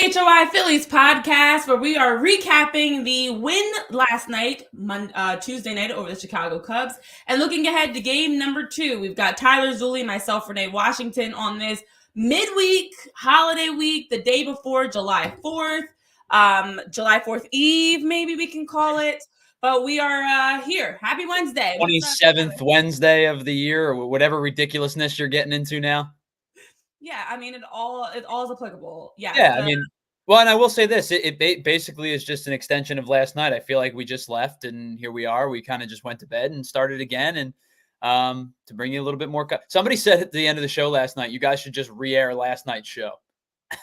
PHLY Phillies podcast, where we are recapping the win last night, Tuesday night over the Chicago Cubs, and looking ahead to game number 2. We've got Tyler, Zulli, myself, Renee, Washington on this midweek holiday week, the day before July 4th, July 4th Eve, maybe we can call it. But we are here. Happy Wednesday. 27th Wednesday of the year, or whatever ridiculousness you're getting into now. Yeah, I mean, it all is applicable. Yeah, I mean, well, and I will say this, it basically is just an extension of last night. I feel like we just left, and here we are. We kind of just went to bed and started again. And to bring you a little bit more, somebody said at the end of the show last night, you guys should just re-air last night's show.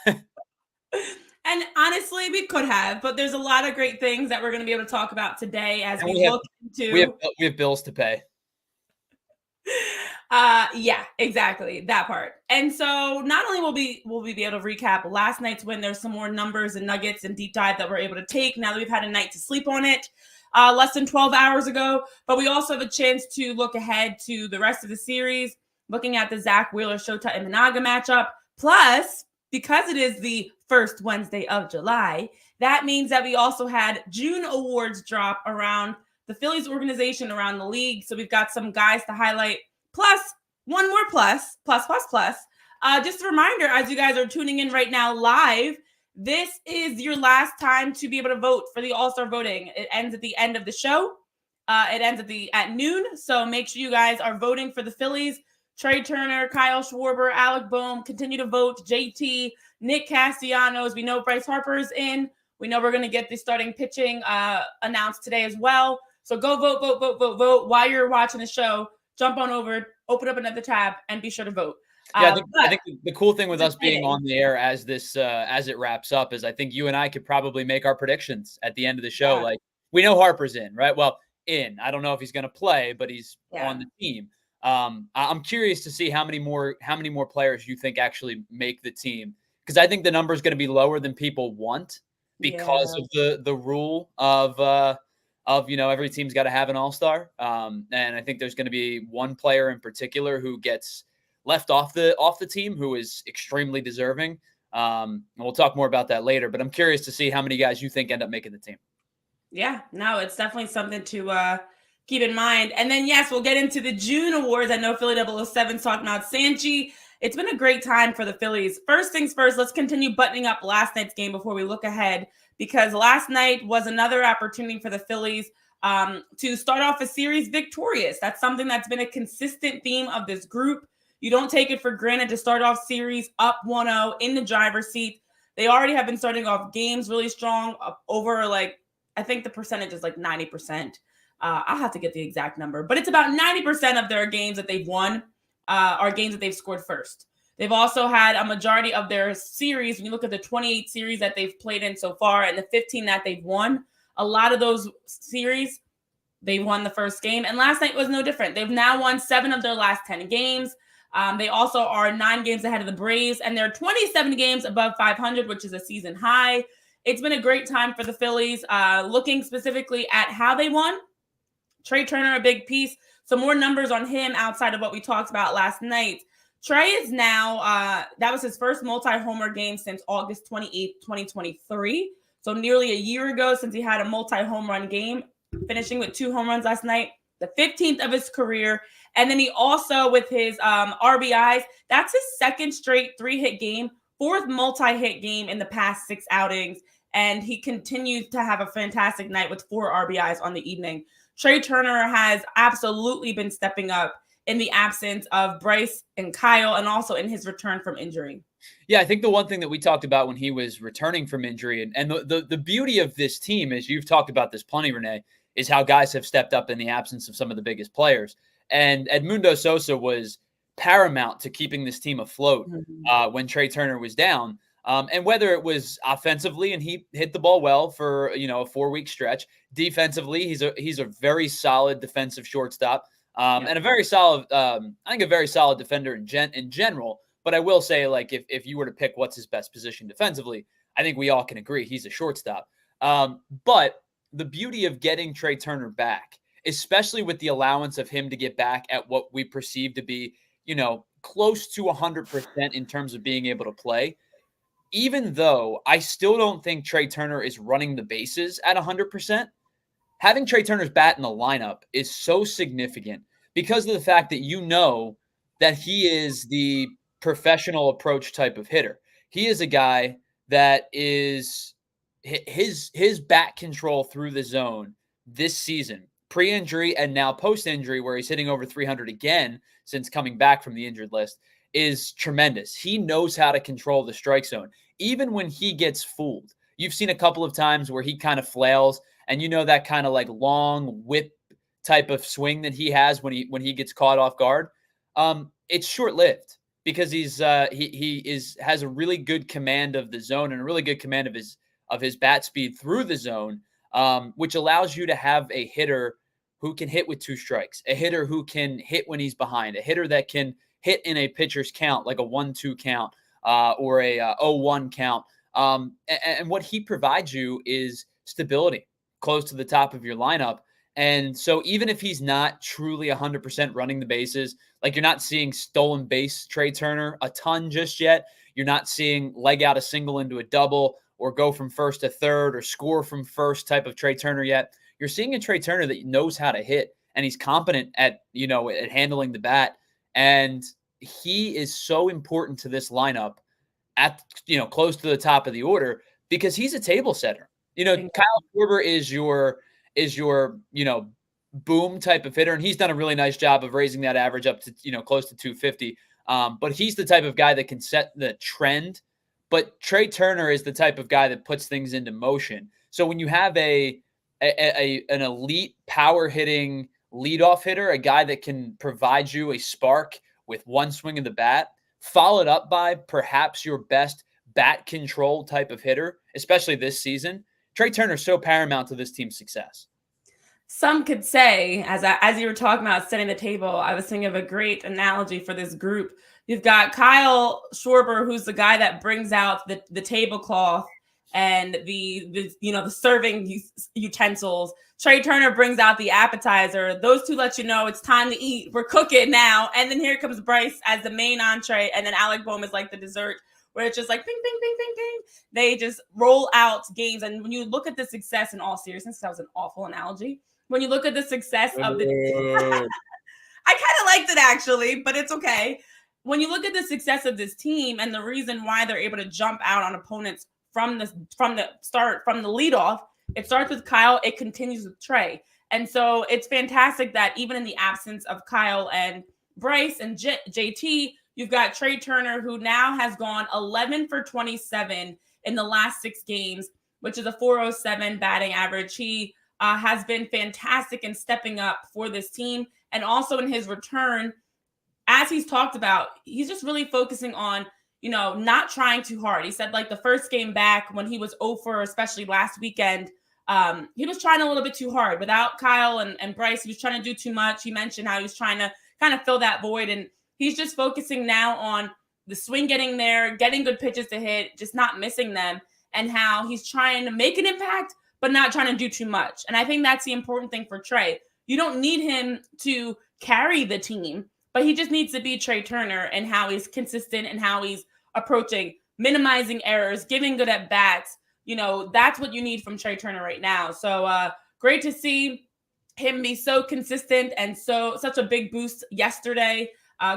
And honestly, we could have, but there's a lot of great things that we're going to be able to talk about today as we look into. We have bills to pay. Yeah, exactly, that part. And so not only will we be able to recap last night's win, there's some more numbers and nuggets and deep dive that we're able to take now that we've had a night to sleep on it less than 12 hours ago. But we also have a chance to look ahead to the rest of the series, looking at the Zack Wheeler Shota Imanaga matchup. Plus, because it is the first Wednesday of July, that means that we also had June awards drop around the Phillies organization, around the league. So we've got some guys to highlight. Plus, one more plus. Just a reminder, as you guys are tuning in right now live, this is your last time to be able to vote for the All-Star voting. It ends at the end of the show. It ends at noon. So make sure you guys are voting for the Phillies. Trea Turner, Kyle Schwarber, Alec Boehm, continue to vote. JT, Nick Casianos. We know Bryce Harper is in. We know we're going to get the starting pitching announced today as well. So go vote while you're watching the show. Jump on over, open up another tab, and be sure to vote. Yeah, I think the cool thing with us being on the air as it wraps up is I think you and I could probably make our predictions at the end of the show. Yeah. Like, we know Harper's in, right? Well, I don't know if he's going to play, but he's on the team. I'm curious to see how many more players you think actually make the team, because I think the number is going to be lower than people want because of the rule of every team's got to have an all-star. And I think there's going to be one player in particular who gets left off the team who is extremely deserving. And we'll talk more about that later, but I'm curious to see how many guys you think end up making the team. Yeah, no, it's definitely something to keep in mind. And then, yes, we'll get into the June awards. I know Philly 007's talking about Sanchi. It's been a great time for the Phillies. First things first, let's continue buttoning up last night's game before we look ahead, because last night was another opportunity for the Phillies to start off a series victorious. That's something that's been a consistent theme of this group. You don't take it for granted to start off series up 1-0 in the driver's seat. They already have been starting off games really strong, over I think the percentage is 90%. I'll have to get the exact number, but it's about 90% of their games that they've won are games that they've scored first. They've also had a majority of their series, when you look at the 28 series that they've played in so far and the 15 that they've won, a lot of those series, they won the first game. And last night was no different. They've now won 7 of their last 10 games. They also are 9 games ahead of the Braves, and they're 27 games above 500, which is a season high. It's been a great time for the Phillies. Looking specifically at how they won, Trea Turner, a big piece. Some more numbers on him outside of what we talked about last night. Trea is now, that was his first multi-homer game since August 28th, 2023. So nearly a year ago since he had a multi-home run game, finishing with 2 home runs last night, the 15th of his career. And then he also, with his RBIs, that's his second straight 3-hit game, 4th multi-hit game in the past 6 outings. And he continues to have a fantastic night with 4 RBIs on the evening. Trea Turner has absolutely been stepping up in the absence of Bryce and Kyle, and also in his return from injury. Yeah, I think the one thing that we talked about when he was returning from injury, and the beauty of this team, is you've talked about this plenty, Renee, is how guys have stepped up in the absence of some of the biggest players. And Edmundo Sosa was paramount to keeping this team afloat when Trea Turner was down. And whether it was offensively, and he hit the ball well for a 4-week stretch, defensively, he's a very solid defensive shortstop, and a very solid, I think a very solid defender in general. But I will say, if you were to pick what's his best position defensively, I think we all can agree he's a shortstop. But the beauty of getting Trea Turner back, especially with the allowance of him to get back at what we perceive to be, close to 100% in terms of being able to play, even though I still don't think Trea Turner is running the bases at 100%, having Trea Turner's bat in the lineup is so significant because of the fact that you know that he is the professional approach type of hitter. He is a guy that is his bat control through the zone this season, pre-injury and now post-injury, where he's hitting over 300 again since coming back from the injured list, is tremendous. He knows how to control the strike zone, even when he gets fooled. You've seen a couple of times where he kind of flails, and you know that kind of like long whip type of swing that he has when he gets caught off guard. It's short-lived because he has a really good command of the zone and a really good command of his bat speed through the zone, which allows you to have a hitter who can hit with 2 strikes, a hitter who can hit when he's behind, a hitter that can hit in a pitcher's count, like a 1-2 count or a 0-1 count. And what he provides you is stability close to the top of your lineup. And so even if he's not truly 100% running the bases, like you're not seeing stolen base Trea Turner a ton just yet. You're not seeing leg out a single into a double or go from first to third or score from first type of Trea Turner yet. You're seeing a Trea Turner that knows how to hit, and he's competent at handling the bat. And he is so important to this lineup at, close to the top of the order because he's a table setter. Kyle Schwarber is your boom type of hitter, and he's done a really nice job of raising that average up to, close to 250. But he's the type of guy that can set the trend. But Trea Turner is the type of guy that puts things into motion. So when you have an elite power hitting leadoff hitter, a guy that can provide you a spark with one swing of the bat, followed up by perhaps your best bat control type of hitter, especially this season, Trea Turner is so paramount to this team's success. Some could say, as you were talking about setting the table, I was thinking of a great analogy for this group. You've got Kyle Schwarber, who's the guy that brings out the tablecloth and the serving utensils. Trea Turner brings out the appetizer. Those two let you know it's time to eat. We're cooking now. And then here comes Bryce as the main entree, and then Alec Bohm is like the dessert, where it's just like ping, ping, ping, ping, ping. They just roll out games. And when you look at the success, in all seriousness, that was an awful analogy. When you look at the success of the I kind of liked it actually, but it's okay. When you look at the success of this team and the reason why they're able to jump out on opponents from the leadoff, it starts with Kyle, it continues with Trea. And so it's fantastic that even in the absence of Kyle and Bryce and JT, you've got Trea Turner, who now has gone 11 for 27 in the last 6 games, which is a 407 batting average. He has been fantastic in stepping up for this team. And also in his return, as he's talked about, he's just really focusing on, not trying too hard. He said like the first game back when he was 0 for, especially last weekend, he was trying a little bit too hard. Without Kyle and Bryce, he was trying to do too much. He mentioned how he was trying to kind of fill that void. And he's just focusing now on the swing getting there, getting good pitches to hit, just not missing them, and how he's trying to make an impact, but not trying to do too much. And I think that's the important thing for Trea. You don't need him to carry the team, but he just needs to be Trea Turner and how he's consistent and how he's approaching, minimizing errors, giving good at bats. That's what you need from Trea Turner right now. So great to see him be so consistent and such a big boost yesterday.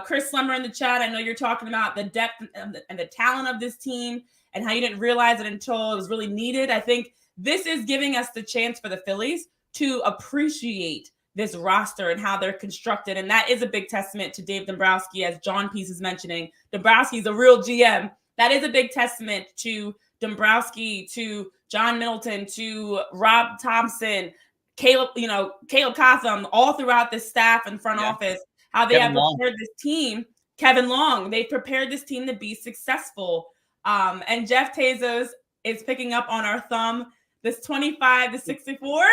Chris Slumber in the chat, I know you're talking about the depth and the talent of this team and how you didn't realize it until it was really needed. I think this is giving us the chance for the Phillies to appreciate this roster and how they're constructed. And that is a big testament to Dave Dombrowski, as John Peace is mentioning. Dombrowski's a real GM. That is a big testament to Dombrowski, to John Middleton, to Rob Thompson, Caleb Cotham, all throughout this staff and front office, how they have prepared this team. Kevin Long, they've prepared this team to be successful. And Jeff Tezos is picking up on our thumb. This 25 to 64.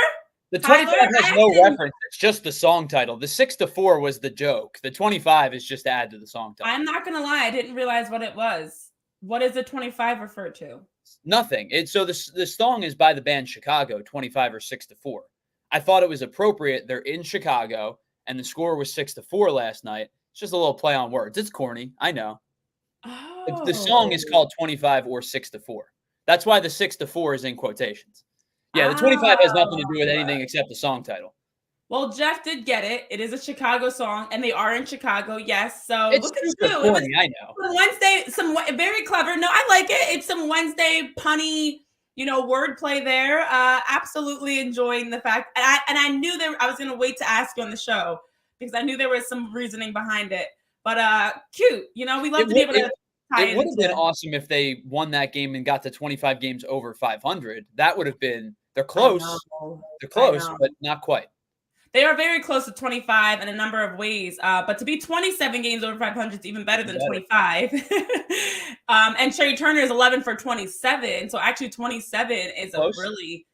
The 25 has no reference. It's just the song title. The 6-4 was the joke. The 25 is just to add to the song title. I'm not going to lie. I didn't realize what it was. What does the 25 refer to? Nothing. The song is by the band Chicago, 25 or 6-4. I thought it was appropriate. They're in Chicago, and the score was 6-4 last night. It's just a little play on words. It's corny. I know. Oh. The song is called 25 or 6-4. That's why the 6-4 is in quotations. Yeah, the 25 has nothing to do with anything except the song title. Well, Jeff did get it. It is a Chicago song, and they are in Chicago. Yes. So It's look at super you. corny, I know. Wednesday, very clever. No, I like it. It's some Wednesday punny, wordplay there. Absolutely enjoying the fact, and I knew I was going to wait to ask you on the show because I knew there was some reasoning behind it. But cute. We love to be able to. It would have been awesome if they won that game and got to 25 games over 500. That would have been. They're close. They're close, but not quite. They are very close to 25 in a number of ways, but to be 27 games over 500 is even better than 25. And Trea Turner is 11 for 27, so actually 27 is close. A really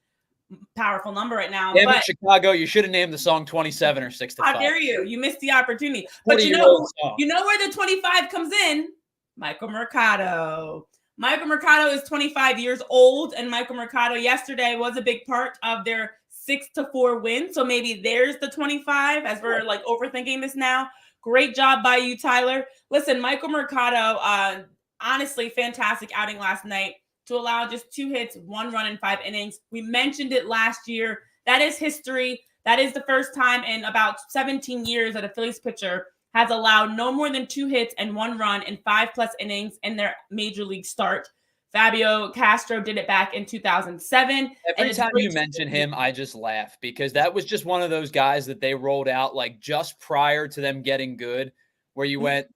powerful number right now. Damn it, Chicago, you should have named the song 27 or 6-5. How dare you? You missed the opportunity. But you know where the 25 comes in? Michael Marcato. Michael Marcato is 25 years old, and Michael Marcato yesterday was a big part of their 6-4 win. So maybe there's the 25 as we're like overthinking this now. Great job by you, Tyler. Listen, Michael Marcato, honestly, fantastic outing last night to allow just 2 hits, 1 run in 5 innings. We mentioned it last year. That is history. That is the first time in about 17 years that a Phillies pitcher has allowed no more than 2 hits and 1 run in 5+ innings in their major league start. Fabio Castro did it back in 2007. Every time you mention him, I just laugh because that was just one of those guys that they rolled out like just prior to them getting good, where you went,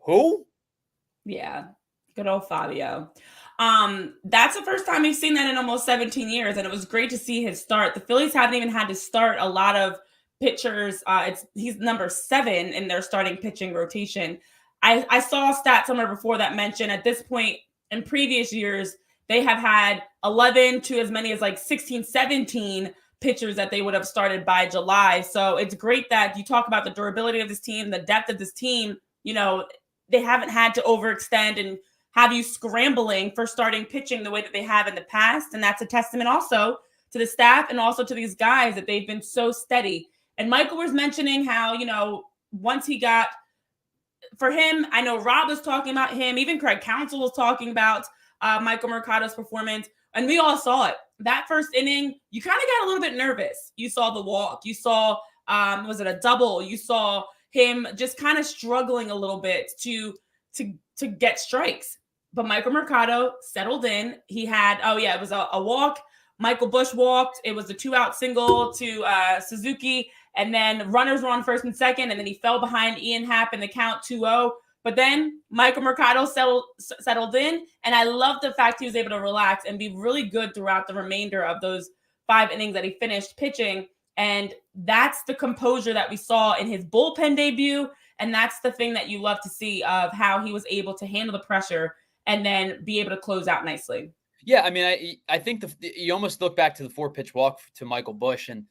who? Yeah, good old Fabio. That's the first time we've seen that in almost 17 years, and it was great to see his start. The Phillies haven't even had to start a lot of pitchers. He's number 7 in their starting pitching rotation. I saw a stat somewhere before that mentioned at this point, in previous years, they have had 11 to as many as like 16, 17 pitchers that they would have started by July. So it's great that you talk about the durability of this team, the depth of this team. They haven't had to overextend and have you scrambling for starting pitching the way that they have in the past. And that's a testament also to the staff and also to these guys that they've been so steady. And Michael was mentioning how, once he got – for him, I know Rob was talking about him. Even Craig Counsell was talking about Michael Marcato's performance. And we all saw it. That first inning, you kind of got a little bit nervous. You saw the walk. You saw, was it a double? You saw him just kind of struggling a little bit to get strikes. But Michael Marcato settled in. He had, it was a walk. Michael Busch walked. It was a 2-out single to Suzuki. And then runners were on first and second, and then he fell behind Ian Happ in the count 2-0. But then Michael Marcato settled in, and I love the fact he was able to relax and be really good throughout the remainder of those 5 innings that he finished pitching. And that's the composure that we saw in his bullpen debut, and that's the thing that you love to see of how he was able to handle the pressure and then be able to close out nicely. Yeah, I mean, I think you almost look back to the 4-pitch walk to Michael Busch, and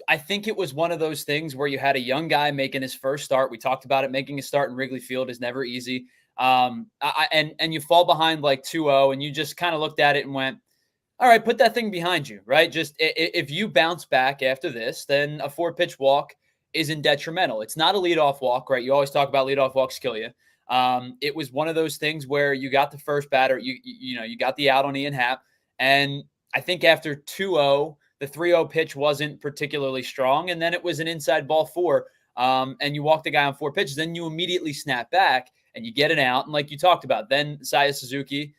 I think it was one of those things where you had a young guy making his first start. We talked about it. Making a start in Wrigley Field is never easy. And you fall behind like 2-0, and you just kind of looked at it and went, all right, put that thing behind you, right? Just if you bounce back after this, then a 4-pitch walk isn't detrimental. It's not a leadoff walk, right? You always talk about leadoff walks kill you. It was one of those things where you got the first batter, you got the out on Ian Happ. And I think after 2-0, the 3-0 pitch wasn't particularly strong, and then it was an inside ball 4, and you walk the guy on 4 pitches. Then you immediately snap back, and you get it out. And like you talked about, then Seiya Suzuki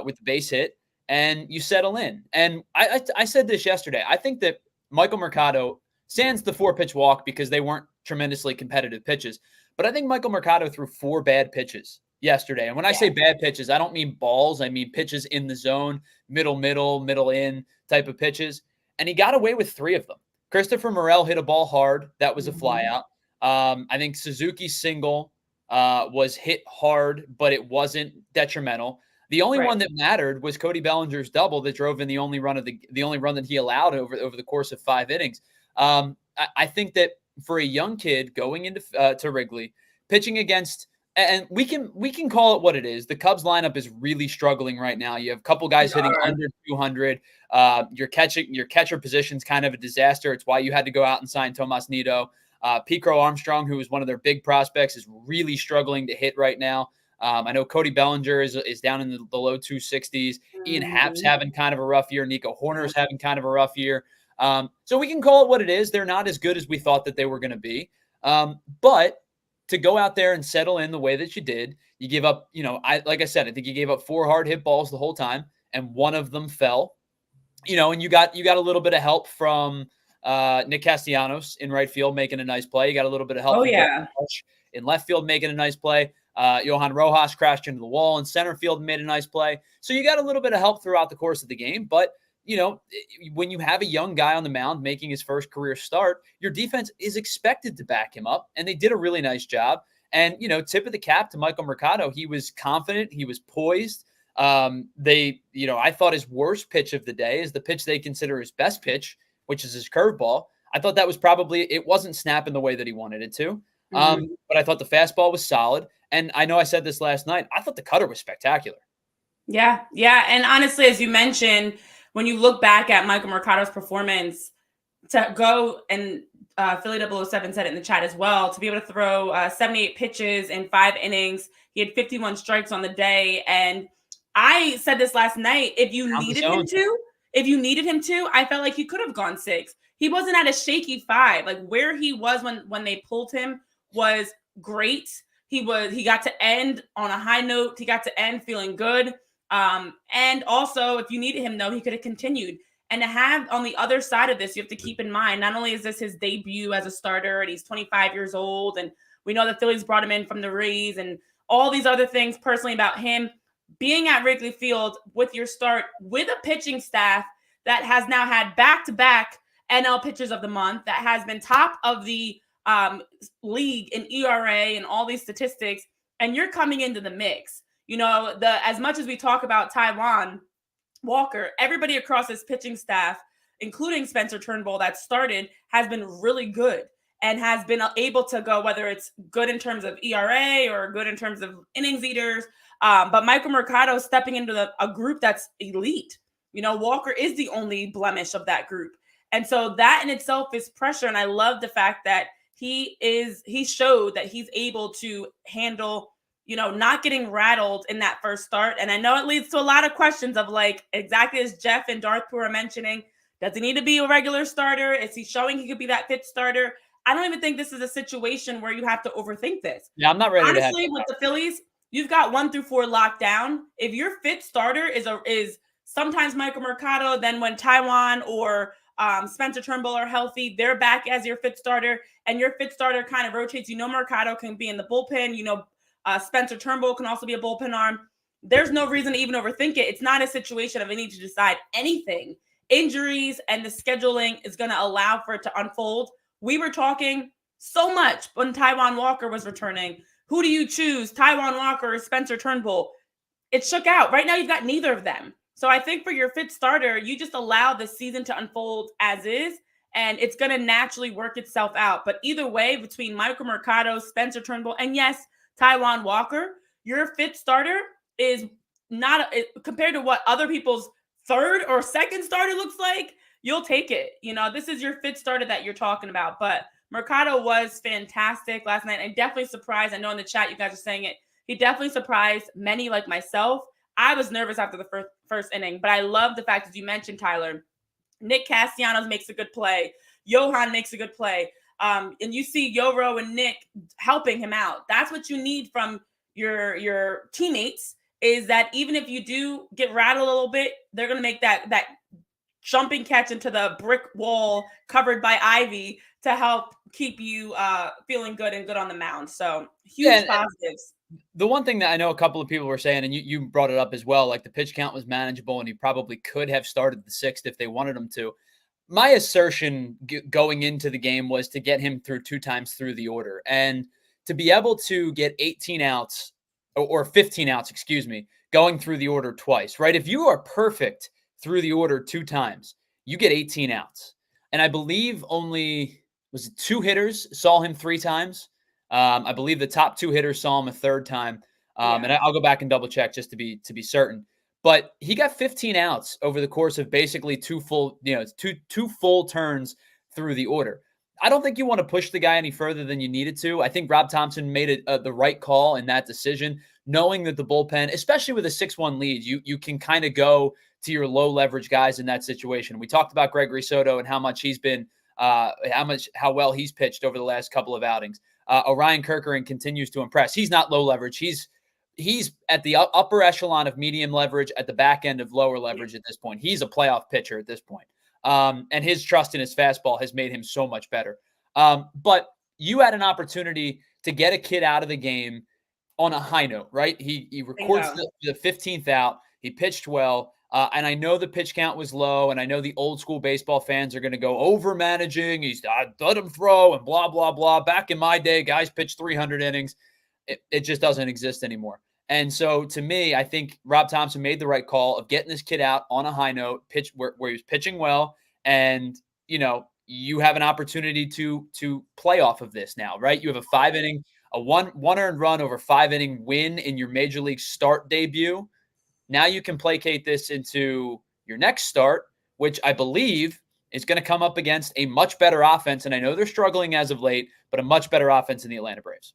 with the base hit, and you settle in. And I said this yesterday. I think that Michael Marcato sans the 4-pitch walk because they weren't tremendously competitive pitches, but I think Michael Marcato threw 4 bad pitches yesterday. And when I say bad pitches, I don't mean balls. I mean pitches in the zone, middle in type of pitches. And he got away with 3 of them. Christopher Morel hit a ball hard. That was a flyout. I think Suzuki's single was hit hard, but it wasn't detrimental. The only one that mattered was Cody Bellinger's double that drove in the only run that he allowed over the course of 5 innings. I think that for a young kid going into to Wrigley, pitching against, and we can call it what it is. The Cubs lineup is really struggling right now. You have a couple guys hitting under 200. Your catcher position's kind of a disaster. It's why you had to go out and sign Tomas Nido. Picro Armstrong, who is one of their big prospects, is really struggling to hit right now. I know Cody Bellinger is down in the low 260s. Ian Happ's having kind of a rough year. Nico Horner's having kind of a rough year. So we can call it what it is. They're not as good as we thought that they were going to be. But to go out there and settle in the way that you did, you give up, like I said, I think you gave up 4 hard hit balls the whole time, and one of them fell. And you got a little bit of help from Nick Casianos in right field making a nice play. You got a little bit of help in left field making a nice play. Johan Rojas crashed into the wall in center field and made a nice play. So you got a little bit of help throughout the course of the game. But, when you have a young guy on the mound making his first career start, your defense is expected to back him up. And they did a really nice job. And, tip of the cap to Michael Marcato. He was confident. He was poised. I thought his worst pitch of the day is the pitch they consider his best pitch, which is his curveball. I thought that was it wasn't snapping the way that he wanted it to. But I thought the fastball was solid. And I know I said this last night. I thought the cutter was spectacular. Yeah. Yeah. And honestly, as you mentioned, when you look back at Michael Marcato's performance, to go and Philly 007 said it in the chat as well, to be able to throw 78 pitches in 5 innings. He had 51 strikes on the day. And I said this last night, if you needed him to, I felt like he could have gone 6. He wasn't at a shaky 5. Like where he was when they pulled him was great. He got to end on a high note. He got to end feeling good. And also if you needed him though, he could have continued. And to have on the other side of this, you have to keep in mind, not only is this his debut as a starter and he's 25 years old, and we know the Phillies brought him in from the Rays and all these other things personally about him, being at Wrigley Field with your start with a pitching staff that has now had back-to-back NL pitchers of the month, that has been top of the league in ERA and all these statistics, and you're coming into the mix. As much as we talk about Taijuan Walker, everybody across his pitching staff, including Spencer Turnbull that started, has been really good and has been able to go, whether it's good in terms of ERA or good in terms of innings eaters. But Michael Marcato stepping into a group that's elite. Walker is the only blemish of that group. And so that in itself is pressure. And I love the fact that he showed that he's able to handle, not getting rattled in that first start. And I know it leads to a lot of questions of like, exactly as Jeff and Darthpur are mentioning, does he need to be a regular starter? Is he showing he could be that fifth starter? I don't even think this is a situation where you have to overthink this. Yeah, I'm not ready to honestly, with the Phillies, you've got 1 through 4 locked down. If your fifth starter is sometimes Michael Marcato, then when Taijuan or Spencer Turnbull are healthy, they're back as your fifth starter, and your fifth starter kind of rotates. Marcato can be in the bullpen. Spencer Turnbull can also be a bullpen arm. There's no reason to even overthink it. It's not a situation of I need to decide anything. Injuries and the scheduling is going to allow for it to unfold. We were talking so much when Taijuan Walker was returning. Who do you choose, Taijuan Walker or Spencer Turnbull? It shook out. Right now, you've got neither of them. So I think for your fifth starter, you just allow the season to unfold as is, and it's going to naturally work itself out. But either way, between Michael Marcato, Spencer Turnbull, and yes, Taijuan Walker, your fifth starter is not compared to what other people's third or second starter looks like. You'll take it. This is your fifth starter that you're talking about. But Marcato was fantastic last night. I'm definitely surprised. I know in the chat you guys are saying it. He definitely surprised many like myself. I was nervous after the first inning, but I love the fact, as you mentioned, Tyler, Nick Casianos makes a good play. Johan makes a good play. And you see Yoro and Nick helping him out. That's what you need from your teammates, is that even if you do get rattled a little bit, they're going to make that jumping catch into the brick wall covered by ivy to help keep you feeling good and good on the mound. So huge positives. The one thing that I know a couple of people were saying, and you brought it up as well, like the pitch count was manageable and he probably could have started the 6th if they wanted him to. My assertion going into the game was to get him through 2 times through the order, and to be able to get 18 outs or 15 outs, going through the order twice, right? If you are perfect through the order 2 times, you get 18 outs. And I believe only 2 hitters saw him 3 times. I believe the top 2 hitters saw him a 3rd time. And I'll go back and double check just to be certain. But he got 15 outs over the course of basically 2 full turns through the order. I don't think you want to push the guy any further than you needed to. I think Rob Thompson made the right call in that decision, knowing that the bullpen, especially with a 6-1 lead, you can kind of go to your low leverage guys in that situation. We talked about Gregory Soto and how much he's been, how well he's pitched over the last couple of outings. Orion Kerkering continues to impress. He's not low leverage. He's at the upper echelon of medium leverage, at the back end of lower leverage at this point. He's a playoff pitcher at this point. And his trust in his fastball has made him so much better. But you had an opportunity to get a kid out of the game on a high note, right? He records the 15th out. He pitched well. And I know the pitch count was low, and I know the old school baseball fans are going to go over managing. He's let him throw and blah, blah, blah. Back in my day, guys pitched 300 innings. It just doesn't exist anymore. And so to me, I think Rob Thompson made the right call of getting this kid out on a high note, pitch where he was pitching well. And, you have an opportunity to play off of this now, right? You have a 5-inning, a one earned run over 5-inning win in your major league start debut. Now you can placate this into your next start, which I believe is going to come up against a much better offense. And I know they're struggling as of late, but a much better offense in the Atlanta Braves.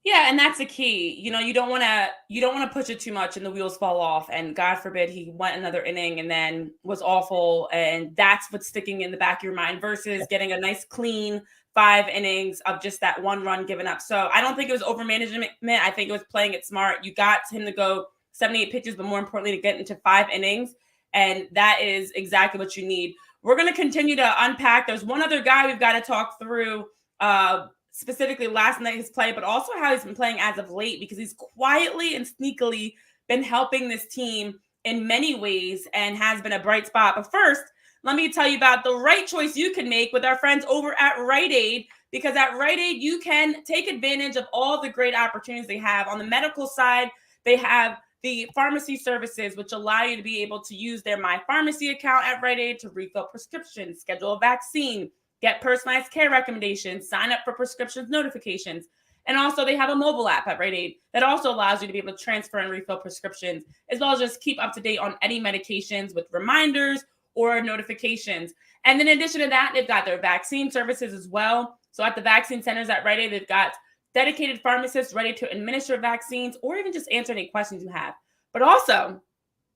Yeah, and that's the key. You don't want to push it too much and the wheels fall off. And God forbid he went another inning and then was awful. And that's what's sticking in the back of your mind versus getting a nice clean 5 innings of just that one run given up. So I don't think it was over management. I think it was playing it smart. You got him to go 78 pitches, but more importantly, to get into 5 innings. And that is exactly what you need. We're going to continue to unpack. There's one other guy we've got to talk through, specifically last night's play, but also how he's been playing as of late, because he's quietly and sneakily been helping this team in many ways and has been a bright spot. But first, let me tell you about the right choice you can make with our friends over at Rite Aid, because at Rite Aid, you can take advantage of all the great opportunities they have. On the medical side, they have the pharmacy services, which allow you to be able to use their My Pharmacy account at Rite Aid to refill prescriptions, schedule a vaccine, get personalized care recommendations, sign up for prescriptions notifications. And also they have a mobile app at Rite Aid that also allows you to be able to transfer and refill prescriptions, as well as just keep up to date on any medications with reminders or notifications. And then in addition to that, they've got their vaccine services as well. So at the vaccine centers at Rite Aid, they've got dedicated pharmacists ready to administer vaccines or even just answer any questions you have. But also,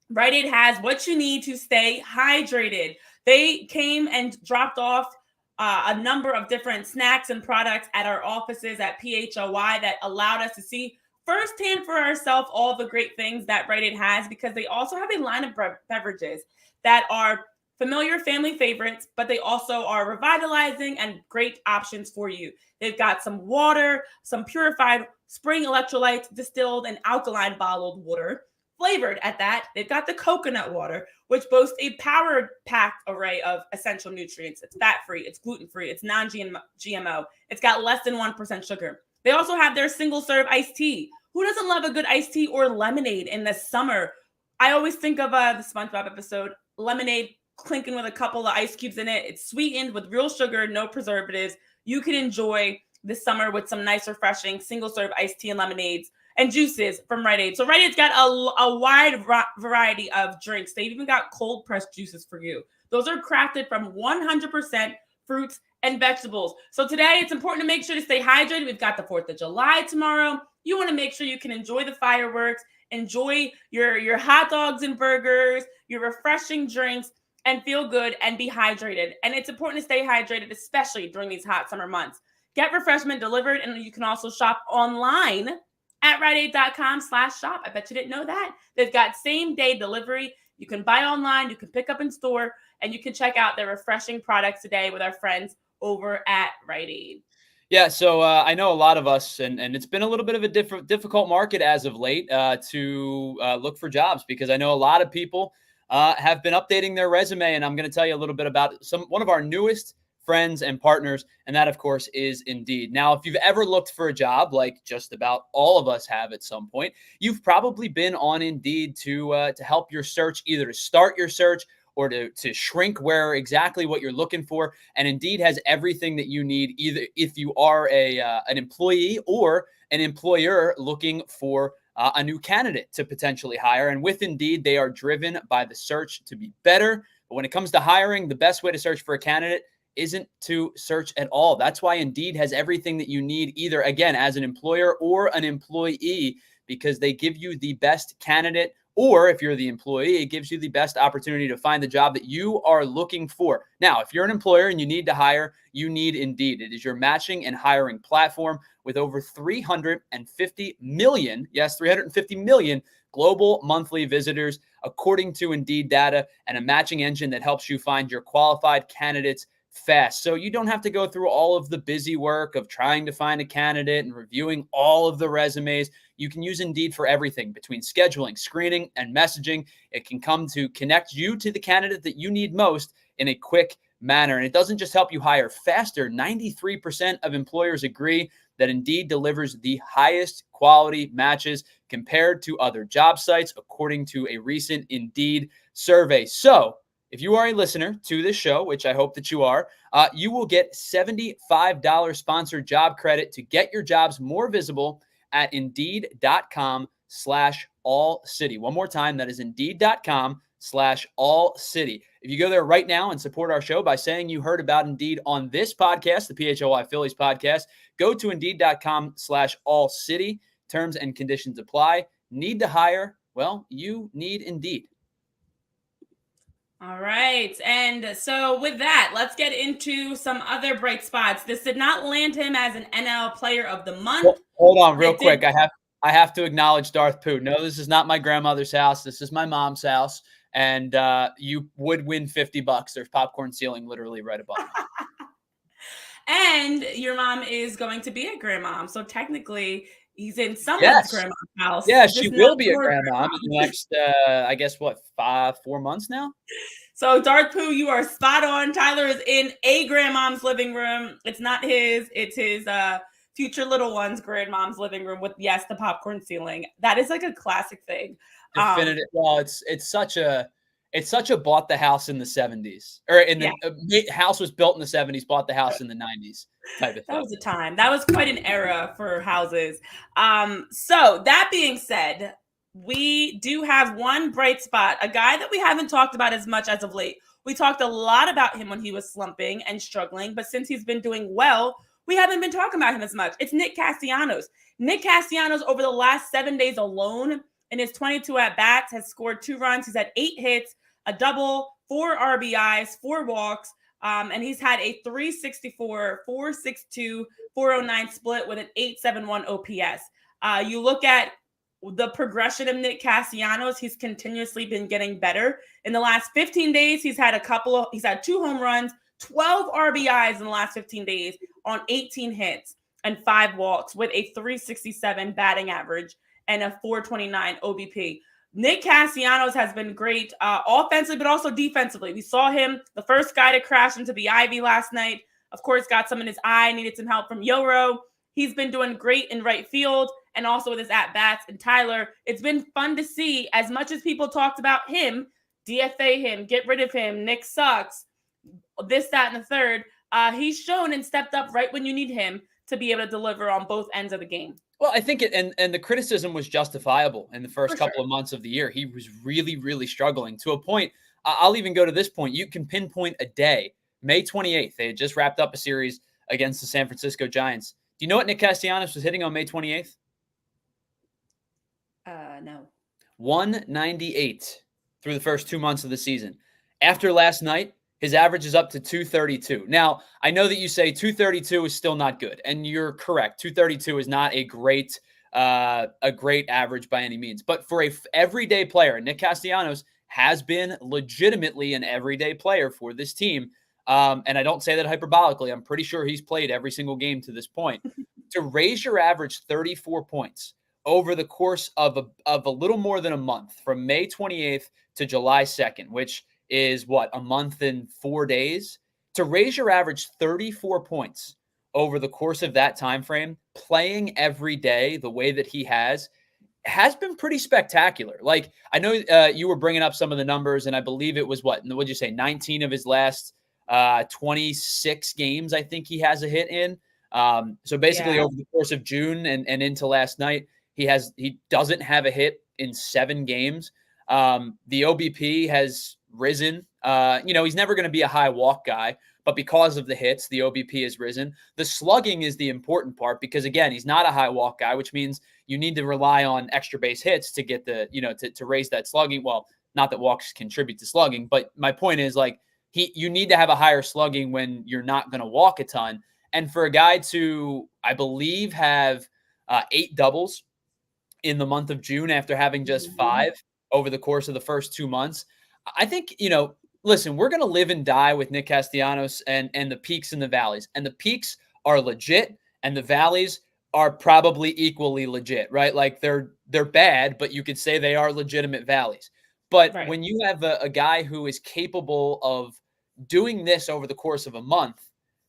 Rite Aid has what you need to stay hydrated. They came and dropped off a number of different snacks and products at our offices at PHLY that allowed us to see firsthand for ourselves all the great things that Rite Aid has, because they also have a line of beverages that are familiar family favorites, but they also are revitalizing and great options for you. They've got some water, some purified spring electrolytes, distilled and alkaline bottled water, flavored at that. They've got the coconut water, which boasts a power-packed array of essential nutrients. It's fat-free, it's gluten-free, it's non-GMO. It's got less than 1% sugar. They also have their single-serve iced tea. Who doesn't love a good iced tea or lemonade in the summer? I always think of the SpongeBob episode, lemonade clinking with a couple of ice cubes in it. It's sweetened with real sugar, no preservatives. You can enjoy this summer with some nice, refreshing single-serve iced tea and lemonades and juices from Rite Aid. So Rite Aid's got a wide variety of drinks. They've even got cold-pressed juices for you. Those are crafted from 100% fruits and vegetables. So today, it's important to make sure to stay hydrated. We've got the 4th of July tomorrow. You want to make sure you can enjoy the fireworks, enjoy your hot dogs and burgers, your refreshing drinks, and feel good and be hydrated. And it's important to stay hydrated, especially during these hot summer months. Get refreshment delivered, and you can also shop online at riteaid.com/shop. I bet you didn't know that. They've got same-day delivery. You can buy online, you can pick up in store, and you can check out their refreshing products today with our friends over at Rite Aid. Yeah, so I know a lot of us, and it's been a little bit of a difficult market as of late to look for jobs, because I know a lot of people have been updating their resume, and I'm going to tell you a little bit about one of our newest friends and partners, and that, of course, is Indeed. Now, if you've ever looked for a job, like just about all of us have at some point, you've probably been on Indeed to help your search, either to start your search or to shrink where exactly what you're looking for. And Indeed has everything that you need, either if you are an employee or an employer looking for a new candidate to potentially hire. And with Indeed, they are driven by the search to be better. But when it comes to hiring, the best way to search for a candidate isn't to search at all. That's why Indeed has everything that you need, either, again, as an employer or an employee, because they give you the best candidate, or if you're the employee, it gives you the best opportunity to find the job that you are looking for. Now, if you're an employer and you need to hire, you need Indeed. It is your matching and hiring platform with over 350 million, yes, 350 million global monthly visitors, according to Indeed data, and a matching engine that helps you find your qualified candidates fast. So you don't have to go through all of the busy work of trying to find a candidate and reviewing all of the resumes. You can use Indeed for everything between scheduling, screening, and messaging. It can come to connect you to the candidate that you need most in a quick manner. And it doesn't just help you hire faster. 93% of employers agree that Indeed delivers the highest quality matches compared to other job sites, according to a recent Indeed survey. So if you are a listener to this show, which I hope that you are, you will get $75 sponsored job credit to get your jobs more visible at Indeed.com/AllCity. One more time, that is Indeed.com/AllCity. If you go there right now and support our show by saying you heard about Indeed on this podcast, the PHLY Phillies podcast, go to Indeed.com/AllCity. Terms and conditions apply. Need to hire? Well, you need Indeed. All right. And so with that, let's get into some other bright spots. This did not land him as an NL Player of the Month. Well, hold on real quick. I have to acknowledge Darth Pooh. No, this is not my grandmother's house. This is my mom's house. And you would win $50. There's popcorn ceiling literally right above me. And your mom is going to be a grandmom. So technically, he's in someone's grandma's house. Yeah, she will be a grandma in the next, I guess, 4 months now? So, Darth Pooh, you are spot on. Tyler is in a grandmom's living room. It's not his. It's his future little one's grandmom's living room with, yes, the popcorn ceiling. That is like a classic thing. Definitive. Well, it's such a bought the house in the 70s. Or in the house was built in the 70s, bought the house in the 90s type of thing. That was a time. That was quite an era for houses. So that being said, we do have one bright spot, a guy that we haven't talked about as much as of late. We talked a lot about him when he was slumping and struggling, but since he's been doing well, we haven't been talking about him as much. It's Nick Casianos. Nick Casianos, over the last 7 days alone, in his 22 at-bats, has scored 2 runs. He's had 8 hits, a double, 4 RBIs, 4 walks, and he's had a 364, 462, 409 split with an 871 OPS. You look at the progression of Nick Casianos, he's continuously been getting better. In the last 15 days, he's had 2 home runs, 12 RBIs in the last 15 days on 18 hits and 5 walks with a 367 batting average and a 429 OBP. Nick Casianos has been great offensively, but also defensively. We saw him, the first guy to crash into the ivy last night. Of course, got some in his eye, needed some help from Yoro. He's been doing great in right field and also with his at-bats. And Tyler, it's been fun to see, as much as people talked about him, DFA him, get rid of him, Nick sucks, this, that, and the third. He's shown and stepped up right when you need him to be able to deliver on both ends of the game. Well, I think and the criticism was justifiable in the first couple of months of the year. He was really, really struggling to a point. I'll even go to this point. You can pinpoint a day, May 28th. They had just wrapped up a series against the San Francisco Giants. Do you know what Nick Castellanos was hitting on May 28th? No. 198 through the first 2 months of the season. After last night, his average is up to 232. Now, I know that you say 232 is still not good, and you're correct. 232 is not a great average by any means. But for a everyday player, Nick Castellanos has been legitimately an everyday player for this team. And I don't say that hyperbolically. I'm pretty sure he's played every single game to this point. To raise your average 34 points over the course of a little more than a month, from May 28th to July 2nd, which is a month and 4 days, to raise your average 34 points over the course of that time frame, playing every day the way that he has been pretty spectacular. Like, I know you were bringing up some of the numbers, and I believe it was what'd you say, 19 of his last 26 games, I think he has a hit in. So basically over the course of June and into last night, he doesn't have a hit in 7 games. The OBP has risen. He's never going to be a high walk guy, but because of the hits, the OBP has risen. The slugging is the important part because, again, he's not a high walk guy, which means you need to rely on extra base hits to get the, to raise that slugging. Well, not that walks contribute to slugging, but my point is you need to have a higher slugging when you're not going to walk a ton. And for a guy to, I believe, have 8 doubles in the month of June after having just 5 over the course of the first 2 months, I think, listen, we're going to live and die with Nick Castellanos and the peaks and the valleys. And the peaks are legit and the valleys are probably equally legit, right? Like they're bad, but you could say they are legitimate valleys. But Right. when you have a guy who is capable of doing this over the course of a month,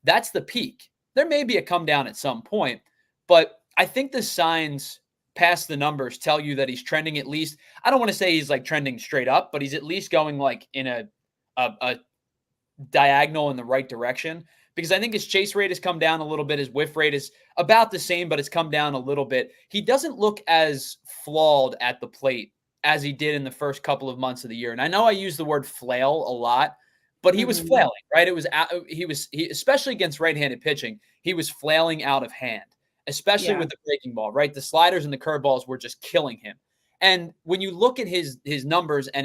that's the peak. There may be a come down at some point, but I think the signs past the numbers tell you that he's trending at least. I don't want to say he's like trending straight up, but he's at least going like in a diagonal in the right direction, because I think his chase rate has come down a little bit. His whiff rate is about the same, but it's come down a little bit. He doesn't look as flawed at the plate as he did in the first couple of months of the year. And I know I use the word flail a lot, but he was flailing, right? He was especially against right-handed pitching, he was flailing out of hand, especially with the breaking ball, right? The sliders and the curveballs were just killing him. And when you look at his numbers and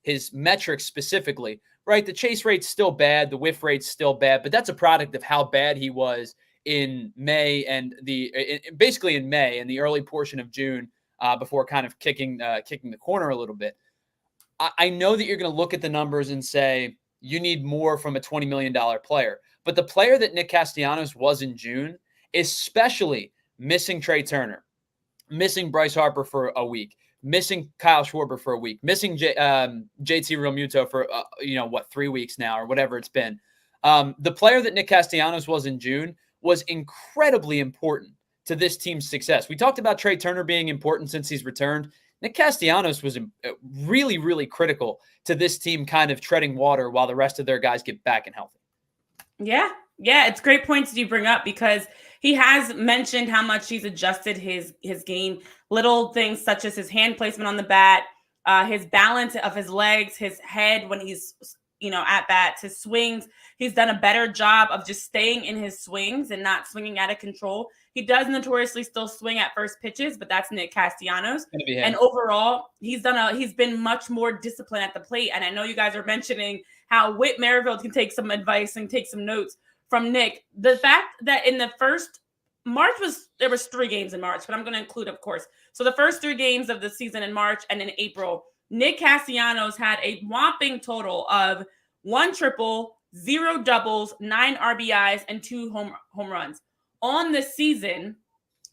his metrics specifically, right? The chase rate's still bad, the whiff rate's still bad, but that's a product of how bad he was in May and basically in May and the early portion of June before kind of kicking the corner a little bit. I know that you're going to look at the numbers and say you need more from a $20 million player, but the player that Nick Castellanos was in June, especially missing Trea Turner, missing Bryce Harper for a week, missing Kyle Schwarber for a week, missing JT Realmuto for 3 weeks now or whatever it's been. The player that Nick Castellanos was in June was incredibly important to this team's success. We talked about Trea Turner being important since he's returned. Nick Castellanos was really, really critical to this team kind of treading water while the rest of their guys get back and healthy. Yeah, it's great points you bring up because he has mentioned how much he's adjusted his game. Little things such as his hand placement on the bat, his balance of his legs, his head when he's at bats, his swings. He's done a better job of just staying in his swings and not swinging out of control. He does notoriously still swing at first pitches, but that's Nick Castellanos. And overall, he's been much more disciplined at the plate. And I know you guys are mentioning how Whit Merrifield can take some advice and take some notes from Nick. The fact that in the first there was 3 games in March, but I'm going to include, of course. So the first 3 games of the season in March and in April, Nick Castellanos had a whopping total of 1 triple, 0 doubles, 9 RBIs, and 2 home runs. On the season,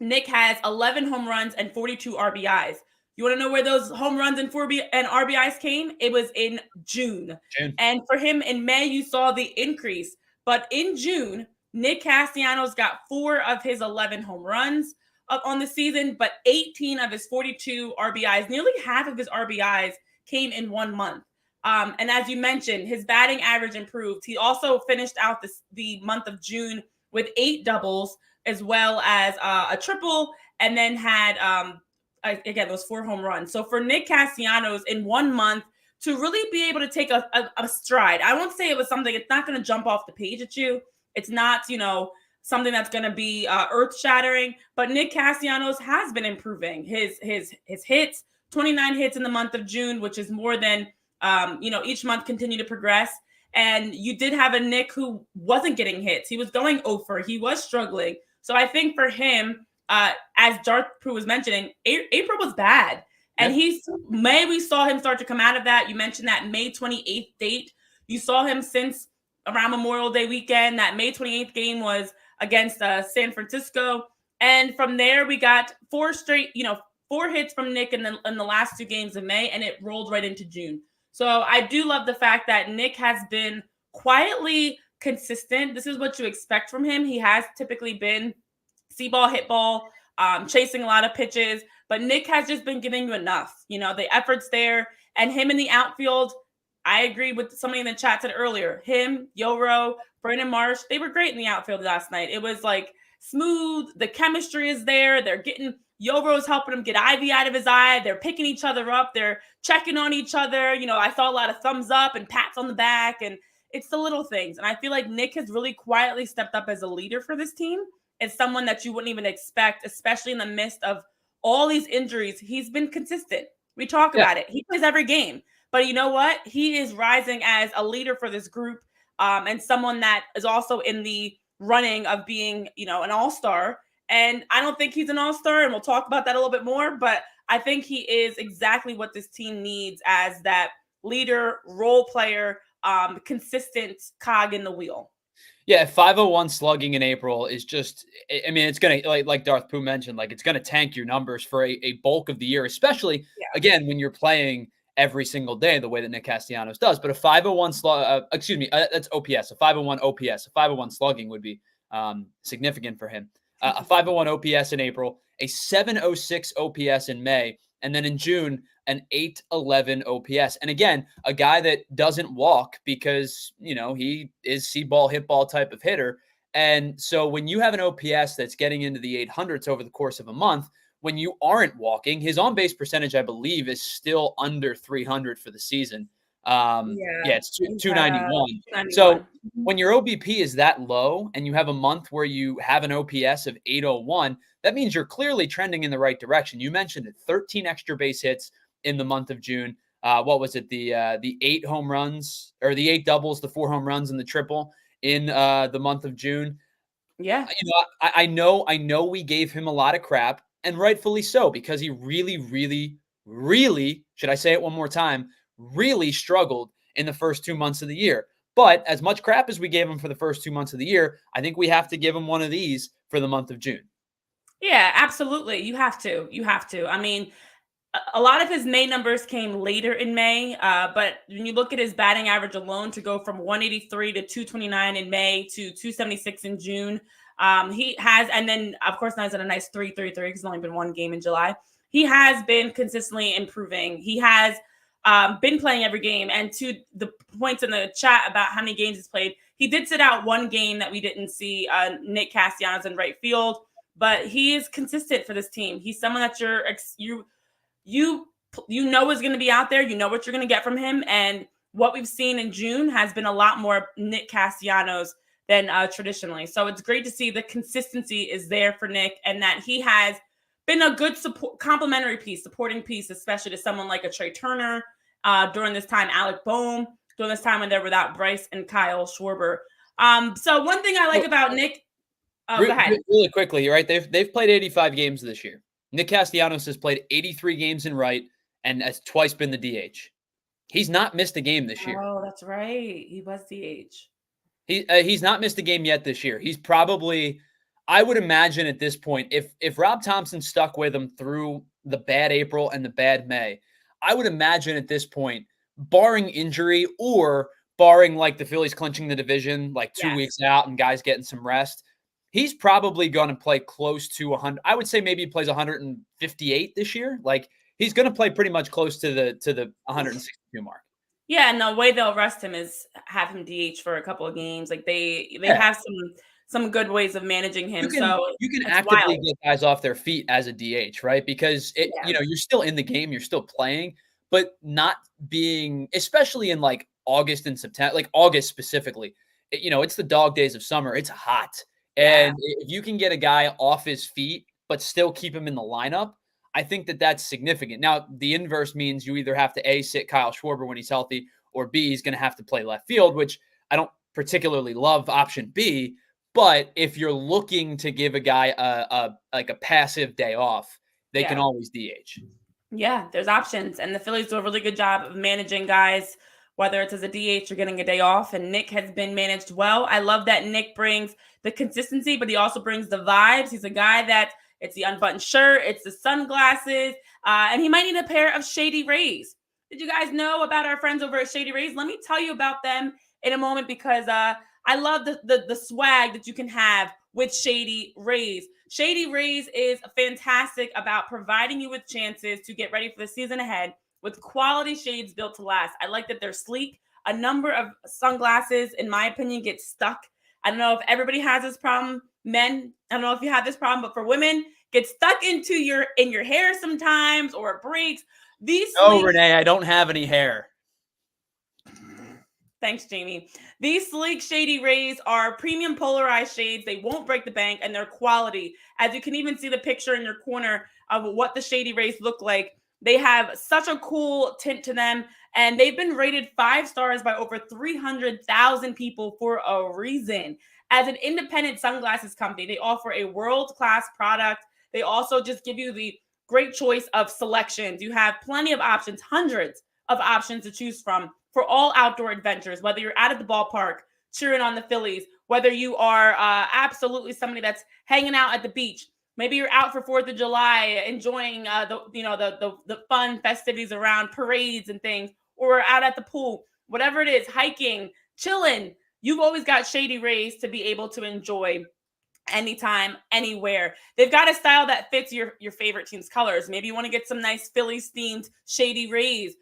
Nick has 11 home runs and 42 RBIs. You want to know where those home runs and RBIs came? It was in June. And for him in May, you saw the increase. But in June, Nick Castellanos got 4 of his 11 home runs on the season, but 18 of his 42 RBIs, nearly half of his RBIs came in 1 month. And as you mentioned, his batting average improved. He also finished out the month of June with 8 doubles as well as a triple, and then had, again, those 4 home runs. So for Nick Castellanos in 1 month to really be able to take a stride, I won't say it was something, it's not going to jump off the page at you. It's not, something that's going to be earth-shattering, but Nick Castellanos has been improving his hits, 29 hits in the month of June, which is more than, each month continue to progress. And you did have a Nick who wasn't getting hits. He was going over. He was struggling. So I think for him, as Darth Prue was mentioning, April was bad. And we saw him start to come out of that. You mentioned that May 28th date. You saw him since around Memorial Day weekend. That May 28th game was against San Francisco. And from there, we got 4 hits from Nick in the last 2 games of May, and it rolled right into June. So I do love the fact that Nick has been quietly consistent. This is what you expect from him. He has typically been see ball, hit ball, chasing a lot of pitches, but Nick has just been giving you enough. The effort's there, and him in the outfield, I agree with somebody in the chat said earlier, him, Yoro, Brandon Marsh, they were great in the outfield last night. It was like smooth. The chemistry is there. They're getting Yoro's helping him get Ivy out of his eye. They're picking each other up. They're checking on each other. I saw a lot of thumbs up and pats on the back, and It's the little things. And I feel like Nick has really quietly stepped up as a leader for this team. As someone that you wouldn't even expect, especially in the midst of all these injuries. He's been consistent. We talk about it. He plays every game. But you know what? He is rising as a leader for this group, and someone that is also in the running of being, an all-star. And I don't think he's an all-star, and we'll talk about that a little bit more. But I think he is exactly what this team needs as that leader, role player, consistent cog in the wheel. Yeah, 501 slugging in April is just, I mean, it's going to, like Darth Pooh mentioned, like it's going to tank your numbers for a bulk of the year, especially, again, when you're playing every single day the way that Nick Casianos does. But a 501 that's OPS, a 501 OPS, a 501 slugging would be significant for him. A 501 OPS in April, a 706 OPS in May, and then in June, an 811 OPS. And again, a guy that doesn't walk because, he is see ball, hit ball type of hitter. And so when you have an OPS that's getting into the 800s over the course of a month, when you aren't walking, his on-base percentage, I believe, is still under 300 for the season. It's 291. So when your OBP is that low and you have a month where you have an OPS of 801, that means you're clearly trending in the right direction. You mentioned it, 13 extra base hits in the month of June. What was it? The 8 home runs or the 8 doubles, the 4 home runs and the triple in the month of June. Yeah. I know we gave him a lot of crap, and rightfully so, because he really, really, really, should I say it one more time, really struggled in the first 2 months of the year. But as much crap as we gave him for the first 2 months of the year, I think we have to give him one of these for the month of June. Yeah, absolutely. You have to. I mean, a lot of his May numbers came later in May, but when you look at his batting average alone, to go from 183 to 229 in May to 276 in June, he has, and then of course now he's at a nice 333 because it's only been one game in July. He has been consistently improving. He has been playing every game, and to the points in the chat about how many games he's played, he did sit out one game that we didn't see Nick Casianos in right field, but he is consistent for this team. He's someone that you know is going to be out there. You know what you're going to get from him. And what we've seen in June has been a lot more Nick Casianos than traditionally. So it's great to see the consistency is there for Nick, and that he has been a good complementary piece, supporting piece, especially to someone like a Trea Turner during this time, Alec Bohm, during this time when they're without Bryce and Kyle Schwarber. So one thing I like about Nick, go ahead. Really quickly, right? They've played 85 games this year. Nick Casianos has played 83 games in right and has twice been the DH. He's not missed a game this year. Oh, that's right. He was DH. He's not missed a game yet this year. He's probably, I would imagine at this point, if Rob Thompson stuck with him through the bad April and the bad May, I would imagine at this point, barring injury or barring like the Phillies clinching the division like 2 weeks out and guys getting some rest, he's probably going to play close to 100. I would say maybe he plays 158 this year. Like he's going to play pretty much close to the 162 mark. Yeah, and the way they'll rest him is have him DH for a couple of games. Like they have some good ways of managing him. You can actively get guys off their feet as a DH, right? Because you're still in the game, you're still playing, but not being, especially in like August and September, like August specifically. It's the dog days of summer. It's hot. And if you can get a guy off his feet, but still keep him in the lineup, I think that that's significant. Now, the inverse means you either have to A, sit Kyle Schwarber when he's healthy, or B, he's going to have to play left field, which I don't particularly love option B. But if you're looking to give a guy a passive day off, they can always DH. Yeah, there's options. And the Phillies do a really good job of managing guys, whether it's as a DH or getting a day off. And Nick has been managed well. I love that Nick brings the consistency, but he also brings the vibes. He's a guy that it's the unbuttoned shirt, it's the sunglasses, and he might need a pair of Shady Rays. Did you guys know about our friends over at Shady Rays? Let me tell you about them in a moment, because I love the swag that you can have with Shady Rays. Shady Rays is fantastic about providing you with chances to get ready for the season ahead with quality shades built to last. I like that they're sleek. A number of sunglasses, in my opinion, get stuck. I don't know if everybody has this problem. Men, I don't know if you have this problem, but for women, get stuck in your hair sometimes, or it breaks. Renee, I don't have any hair. Thanks, Jamie. These sleek shady rays are premium polarized shades. They won't break the bank, and they're quality. As you can even see the picture in your corner of what the shady rays look like. They have such a cool tint to them, and they've been rated 5 stars by over 300,000 people for a reason. As an independent sunglasses company, they offer a world-class product. They also just give you the great choice of selections. You have plenty of options, hundreds of options to choose from for all outdoor adventures, whether you're out at the ballpark cheering on the Phillies, whether you are absolutely somebody that's hanging out at the beach. Maybe you're out for 4th of July, enjoying the fun festivities around parades and things, or out at the pool, whatever it is, hiking, chilling. You've always got shady rays to be able to enjoy anytime, anywhere. They've got a style that fits your favorite team's colors. Maybe you want to get some nice Phillies themed shady rays.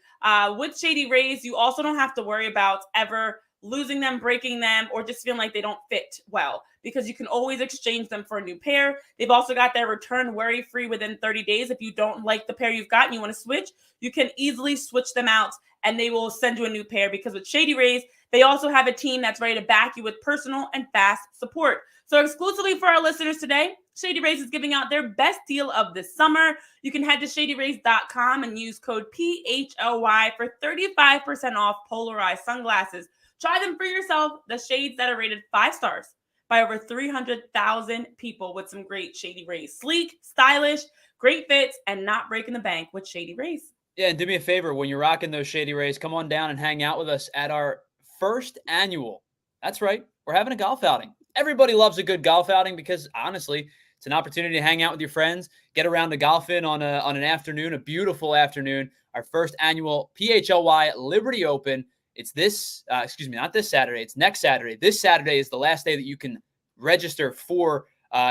With shady rays, you also don't have to worry about ever losing them, breaking them, or just feeling like they don't fit well, because you can always exchange them for a new pair. They've also got their return worry-free within 30 days. If you don't like the pair you've got and you want to switch, you can easily switch them out and they will send you a new pair, because with Shady Rays, they also have a team that's ready to back you with personal and fast support. So exclusively for our listeners today, Shady Rays is giving out their best deal of the summer. You can head to shadyrays.com and use code PHLY for 35% off polarized sunglasses. Try them for yourself, the shades that are rated 5 stars by over 300,000 people with some great Shady Rays. Sleek, stylish, great fits, and not breaking the bank with Shady Rays. Yeah, and do me a favor, when you're rocking those Shady Rays, come on down and hang out with us at our first annual. That's right, we're having a golf outing. Everybody loves a good golf outing because, honestly, it's an opportunity to hang out with your friends, get around to golfing on an afternoon, a beautiful afternoon. Our first annual PHLY Liberty Open. It's not this Saturday. It's next Saturday. This Saturday is the last day that you can register for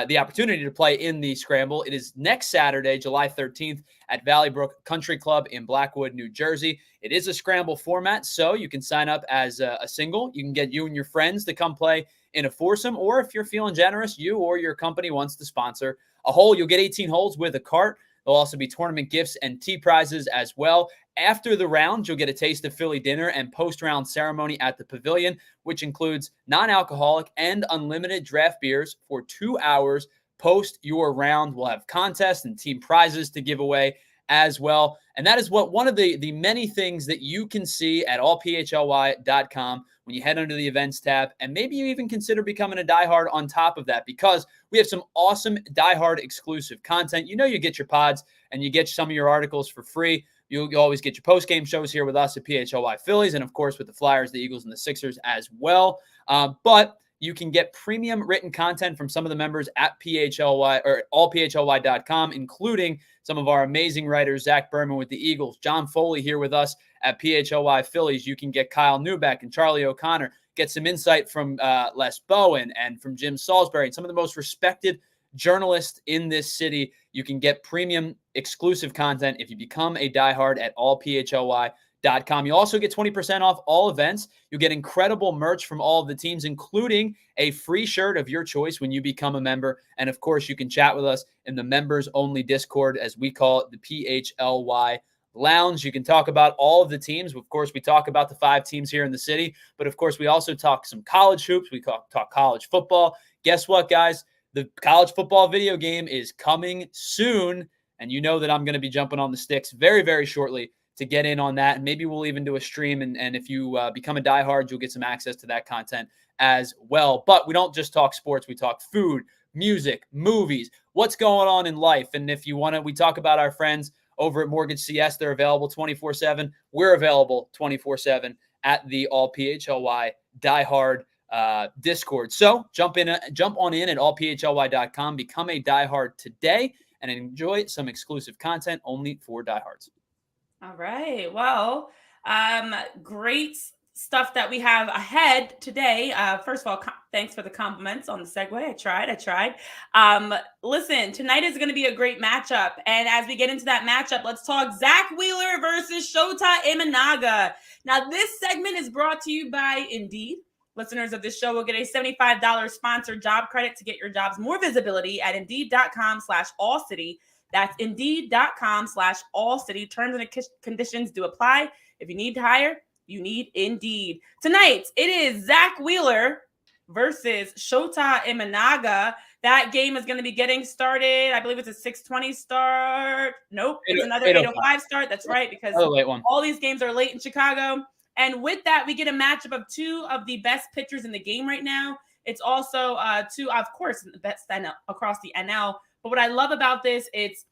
the opportunity to play in the Scramble. It is next Saturday, July 13th at Valley Brook Country Club in Blackwood, New Jersey. It is a Scramble format, so you can sign up as a single. You can get you and your friends to come play in a foursome, or if you're feeling generous, you or your company wants to sponsor a hole. You'll get 18 holes with a cart. There'll also be tournament gifts and tee prizes as well. After the round, you'll get a taste of Philly dinner and post-round ceremony at the Pavilion, which includes non-alcoholic and unlimited draft beers for 2 hours post your round. We'll have contests and team prizes to give away as well. And that is one of the many things that you can see at allphly.com when you head under the events tab. And maybe you even consider becoming a diehard on top of that, because we have some awesome diehard exclusive content. You know, you get your pods and you get some of your articles for free. You always get your post-game shows here with us at PHLY Phillies, and of course with the Flyers, the Eagles, and the Sixers as well. But you can get premium written content from some of the members at PHLY or allphly.com, including some of our amazing writers, Zach Berman with the Eagles, John Foley here with us at PHLY Phillies. You can get Kyle Newbeck and Charlie O'Connor, get some insight from Les Bowen and from Jim Salisbury, and some of the most respected journalists in this city. You can get premium exclusive content if you become a diehard at allphly.com. You also get 20% off all events. You'll get incredible merch from all of the teams, including a free shirt of your choice when you become a member. And of course, you can chat with us in the members only Discord, as we call it, the PHLY Lounge. You can talk about all of the teams. Of course, we talk about the 5 teams here in the city, but of course, we also talk some college hoops. We talk college football. Guess what, guys? The college football video game is coming soon, and you know that I'm going to be jumping on the sticks very, very shortly to get in on that. And maybe we'll even do a stream, and if you become a diehard, you'll get some access to that content as well. But we don't just talk sports. We talk food, music, movies, what's going on in life. And if you want to, we talk about our friends over at Mortgage CS. They're available 24/7. We're available 24/7 at the All PHLY Diehard Discord. So jump on in at allphly.com, become a diehard today, and enjoy some exclusive content only for diehards. All right. Well, great stuff that we have ahead today. First of all, thanks for the compliments on the segue. I tried. Listen, tonight is going to be a great matchup. And as we get into that matchup, let's talk Zack Wheeler versus Shota Imanaga. Now, this segment is brought to you by Indeed. Listeners of this show will get a $75 sponsored job credit to get your jobs more visibility at Indeed.com/AllCity. That's Indeed.com/AllCity. Terms and conditions do apply. If you need to hire, You need indeed. Tonight, it is Zack Wheeler versus Shota Imanaga. That game is going to be getting started. I believe it's a 6:20 start. Nope, it's another 8:05 start. That's right, because all these games are late in Chicago. And with that, we get a matchup of two of the best pitchers in the game right now. It's also two, of course, the best across the NL. But what I love about this, it's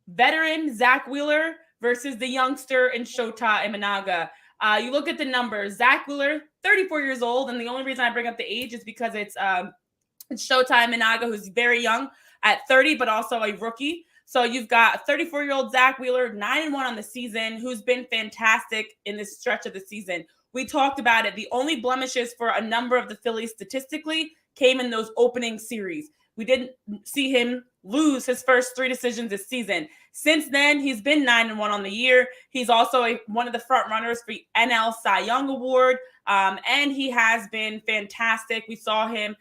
veteran Zack Wheeler versus the youngster in Shota Imanaga. You look at the numbers. Zack Wheeler, 34 years old, and the only reason I bring up the age is because it's Shota Imanaga, who's very young at 30, but also a rookie. So you've got 34-year-old Zack Wheeler, 9-1 on the season, who's been fantastic in this stretch of the season. We talked about it. The only blemishes for a number of the Phillies statistically came in those opening series. We didn't see him lose his first 3 decisions this season. Since then, he's been 9-1 on the year. He's also one of the front runners for the NL Cy Young Award, and he has been fantastic. We saw him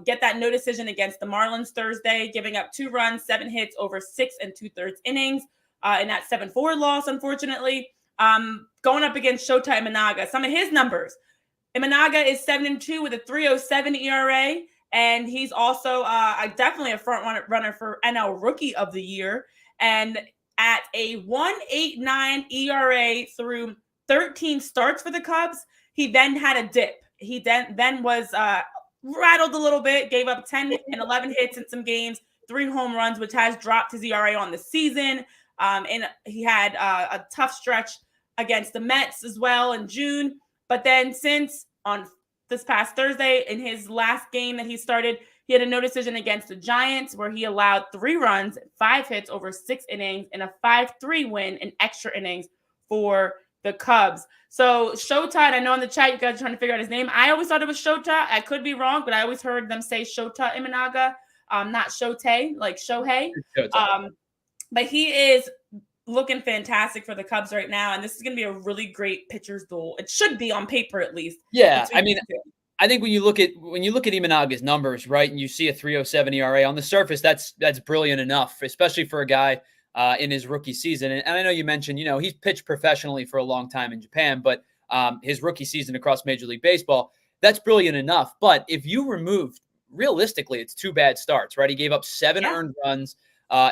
get that no decision against the Marlins Thursday, giving up 2 runs, 7 hits over 6 2/3 innings in that 7-4 loss, unfortunately. Going up against Shota Imanaga, some of his numbers. Imanaga is 7-2 with a 3.07 ERA, and he's also definitely a front runner for NL Rookie of the Year, and at a 1.89 ERA through 13 starts for the Cubs. He then had a dip. He then was rattled a little bit, gave up 10 and 11 hits in some games, 3 home runs, which has dropped his ERA on the season. And he had a tough stretch against the Mets as well in June. But then since on this past Thursday, in his last game that he started, he had a no decision against the Giants where he allowed 3 runs, 5 hits over 6 innings, and a 5-3 win in extra innings for the Cubs. So Shota, and I know in the chat you guys are trying to figure out his name. I always thought it was Shota. I could be wrong, but I always heard them say Shota Imanaga, not Shote, like Shohei. But he is looking fantastic for the Cubs right now, and this is going to be a really great pitcher's duel. It should be on paper, at least. Yeah, I mean, I think when you look at Imanaga's numbers, right, and you see a 3.07 ERA on the surface, that's brilliant enough, especially for a guy in his rookie season. And I know you mentioned, he's pitched professionally for a long time in Japan, but his rookie season across Major League Baseball, that's brilliant enough. But if you remove, realistically, it's 2 bad starts, right? He gave up 7 earned runs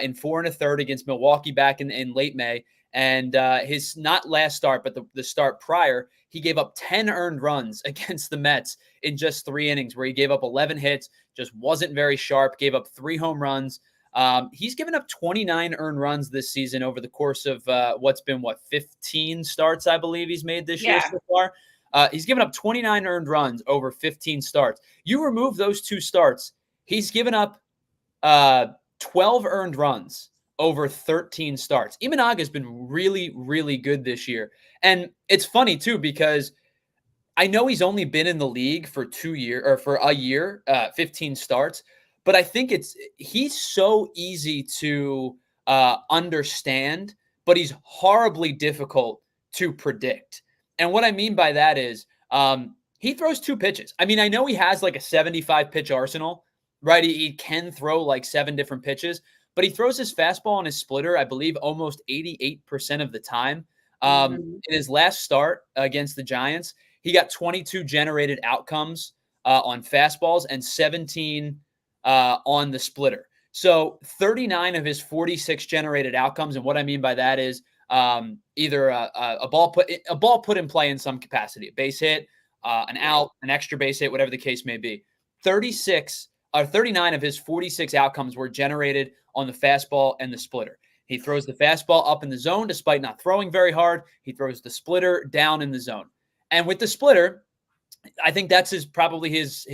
in 4 1/3 against Milwaukee back in late May. And his not last start, but the start prior, he gave up 10 earned runs against the Mets in just 3 innings, where he gave up 11 hits, just wasn't very sharp, gave up 3 home runs. He's given up 29 earned runs this season over the course of 15 starts, I believe he's made this year so far. He's given up 29 earned runs over 15 starts. You remove those 2 starts, he's given up 12 earned runs over 13 starts. Imanaga has been really, really good this year. And it's funny, too, because I know he's only been in the league for 2 years or for a year, 15 starts. But I think he's so easy to understand, but he's horribly difficult to predict. And what I mean by that is he throws 2 pitches. I mean, I know he has like a 75-pitch arsenal, right? He can throw like 7 different pitches, but he throws his fastball and his splitter, I believe, almost 88% of the time. In his last start against the Giants, he got 22 generated outcomes on fastballs and 17 on the splitter. So 39 of his 46 generated outcomes. And what I mean by that is either a ball put in play in some capacity, a base hit, an out, an extra base hit, whatever the case may be. 39 of his 46 outcomes were generated on the fastball and the splitter. He throws the fastball up in the zone despite not throwing very hard. He throws the splitter down in the zone. And with the splitter, I think that's probably his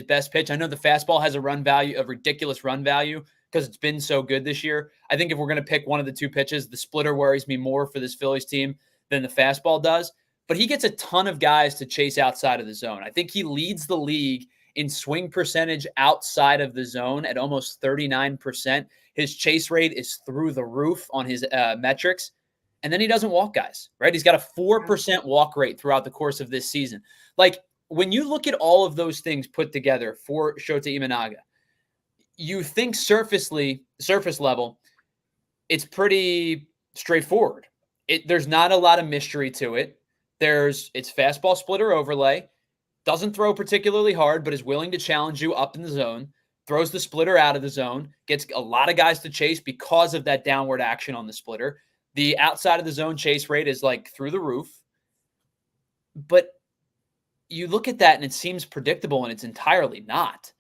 best pitch. I know the fastball has a ridiculous run value because it's been so good this year. I think if we're going to pick one of the 2 pitches, the splitter worries me more for this Phillies team than the fastball does. But he gets a ton of guys to chase outside of the zone. I think he leads the league in swing percentage outside of the zone at almost 39%. His chase rate is through the roof on his metrics. And then he doesn't walk guys, right? He's got a 4% walk rate throughout the course of this season. Like, when you look at all of those things put together for Shota Imanaga, you think surface level, it's pretty straightforward. There's not a lot of mystery to it. It's fastball splitter overlay, doesn't throw particularly hard, but is willing to challenge you up in the zone, throws the splitter out of the zone, gets a lot of guys to chase because of that downward action on the splitter. The outside of the zone chase rate is like through the roof. But you look at that and it seems predictable, and it's entirely not.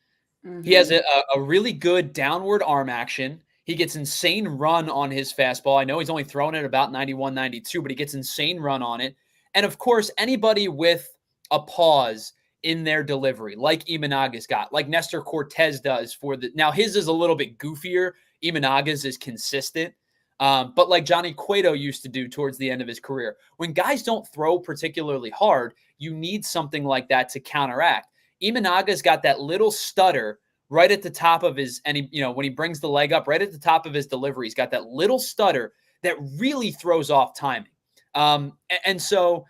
Mm-hmm. He has a really good downward arm action. He gets insane run on his fastball. I know he's only thrown it about 91, 92, but he gets insane run on it. And of course, anybody with a pause in their delivery, like Imanaga's got, like Nestor Cortez does now his is a little bit goofier. Imanaga's is consistent. But like Johnny Cueto used to do towards the end of his career, when guys don't throw particularly hard, you need something like that to counteract. Imanaga's got that little stutter right at the top of his, and when he brings the leg up right at the top of his delivery, he's got that little stutter that really throws off timing. And so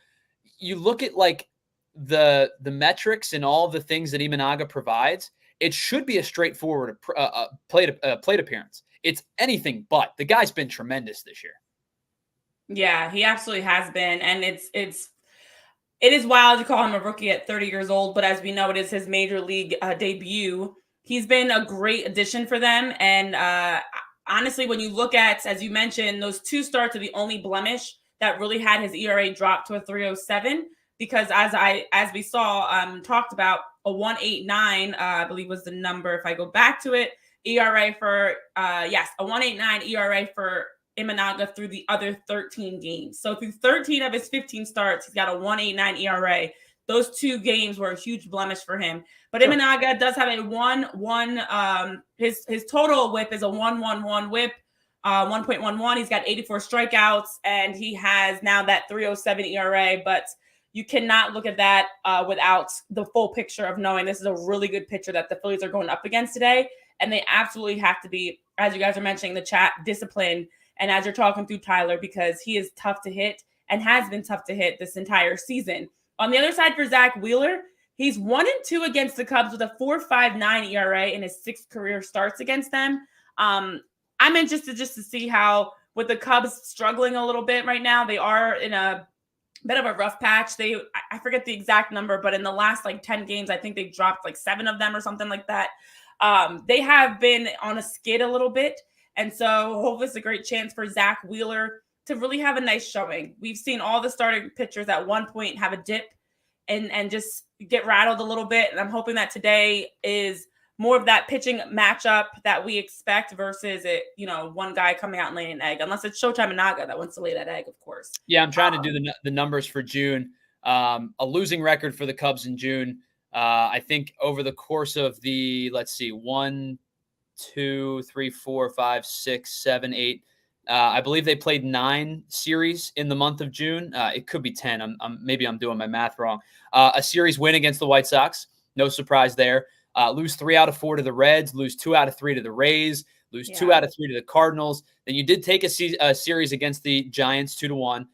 you look at like the metrics and all the things that Imanaga provides, it should be a straightforward plate appearance. It's anything but. The guy's been tremendous this year. Yeah, he absolutely has been. And it is wild to call him a rookie at 30 years old, but as we know, it is his major league debut. He's been a great addition for them. And honestly, when you look at, as you mentioned, those 2 starts are the only blemish that really had his ERA drop to a 3.07, because as we saw, talked about, a 1.89, I believe was the number. If I go back to it, ERA for, a 1.89 ERA for Imanaga through the other 13 games. So through 13 of his 15 starts, he's got a 1.89 ERA. Those 2 games were a huge blemish for him. But sure. Imanaga does have a 1-1. His total whip is a 1.11 whip, 1.11. He's got 84 strikeouts, and he has now that 3.07 ERA. But you cannot look at that without the full picture of knowing this is a really good pitcher that the Phillies are going up against today. And they absolutely have to be, as you guys are mentioning in the chat, disciplined. And as you're talking through Tyler, because he is tough to hit and has been tough to hit this entire season. On the other side for Zack Wheeler, he's 1-2 against the Cubs with a 4.59 ERA in his 6 career starts against them. I'm interested just to see how, with the Cubs struggling a little bit right now, they are in a bit of a rough patch. I forget the exact number, but in the last 10 games, I think they dropped 7 of them or something like that. They have been on a skid a little bit. And so hopefully it's a great chance for Zack Wheeler to really have a nice showing. We've seen all the starting pitchers at one point have a dip and just get rattled a little bit. And I'm hoping that today is more of that pitching matchup that we expect versus one guy coming out and laying an egg, unless it's Shota Imanaga that wants to lay that egg, of course. Yeah, I'm trying to do the numbers for June. A losing record for the Cubs in June. I think over the course of the, 1, 2, 3, 4, 5, 6, 7, 8. I believe they played 9 series in the month of June. It could be 10. Maybe I'm doing my math wrong. A series win against the White Sox. No surprise there. Lose 3 out of 4 to the Reds. Lose 2 out of 3 to the Rays. Lose 2 out of 3 to the Cardinals. Then you did take a series against the Giants 2-1.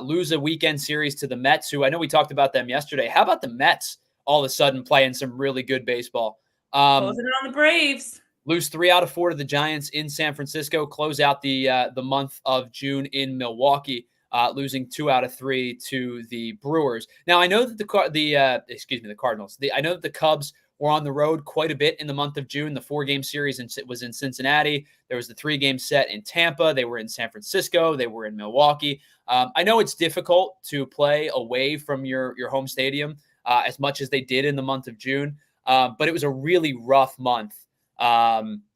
Lose a weekend series to the Mets, who I know we talked about them yesterday. How about the Mets all of a sudden playing some really good baseball? Closing it on the Braves. Lose 3 out of 4 to the Giants in San Francisco. Close out the month of June in Milwaukee, losing 2 out of 3 to the Brewers. Now I know that the Cardinals. I know that the Cubs were on the road quite a bit in the month of June. The 4-game series was in Cincinnati. There was the 3-game set in Tampa. They were in San Francisco. They were in Milwaukee. I know it's difficult to play away from your home stadium as much as they did in the month of June, but it was a really rough month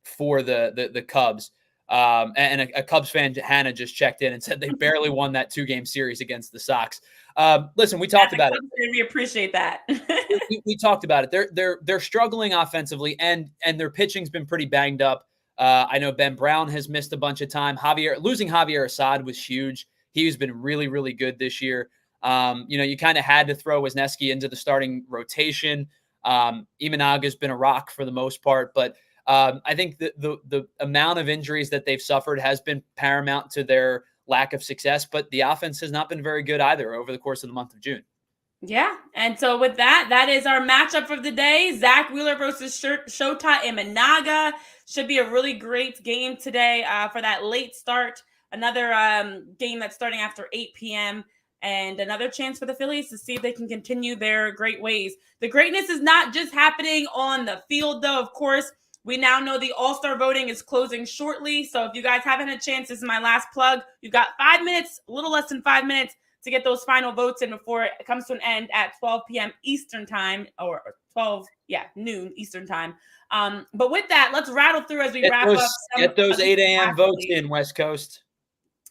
for the Cubs. And a Cubs fan, Hannah, just checked in and said they barely won that 2-game series against the Sox. Listen, we talked about it. We appreciate that. we talked about it. They're struggling offensively, and their pitching's been pretty banged up. I know Ben Brown has missed a bunch of time. Losing Javier Assad was huge. He's been really, really good this year. You kind of had to throw Wisniewski into the starting rotation. Imanaga's been a rock for the most part, but I think the amount of injuries that they've suffered has been paramount to their lack of success, but the offense has not been very good either over the course of the month of June. Yeah, and so with that is our matchup of the day. Zack Wheeler versus Shota Imanaga. Should be a really great game today for that late start. Another game that's starting after 8 p.m., and another chance for the Phillies to see if they can continue their great ways. The greatness is not just happening on the field, though. Of course, we now know the All-Star voting is closing shortly. So if you guys haven't had a chance, this is my last plug. You've got 5 minutes, a little less than 5 minutes to get those final votes in before it comes to an end at 12 p.m. Eastern time, or 12, noon Eastern time. But with that, let's rattle through as we wrap up. Get those 8 a.m. votes in, West Coast.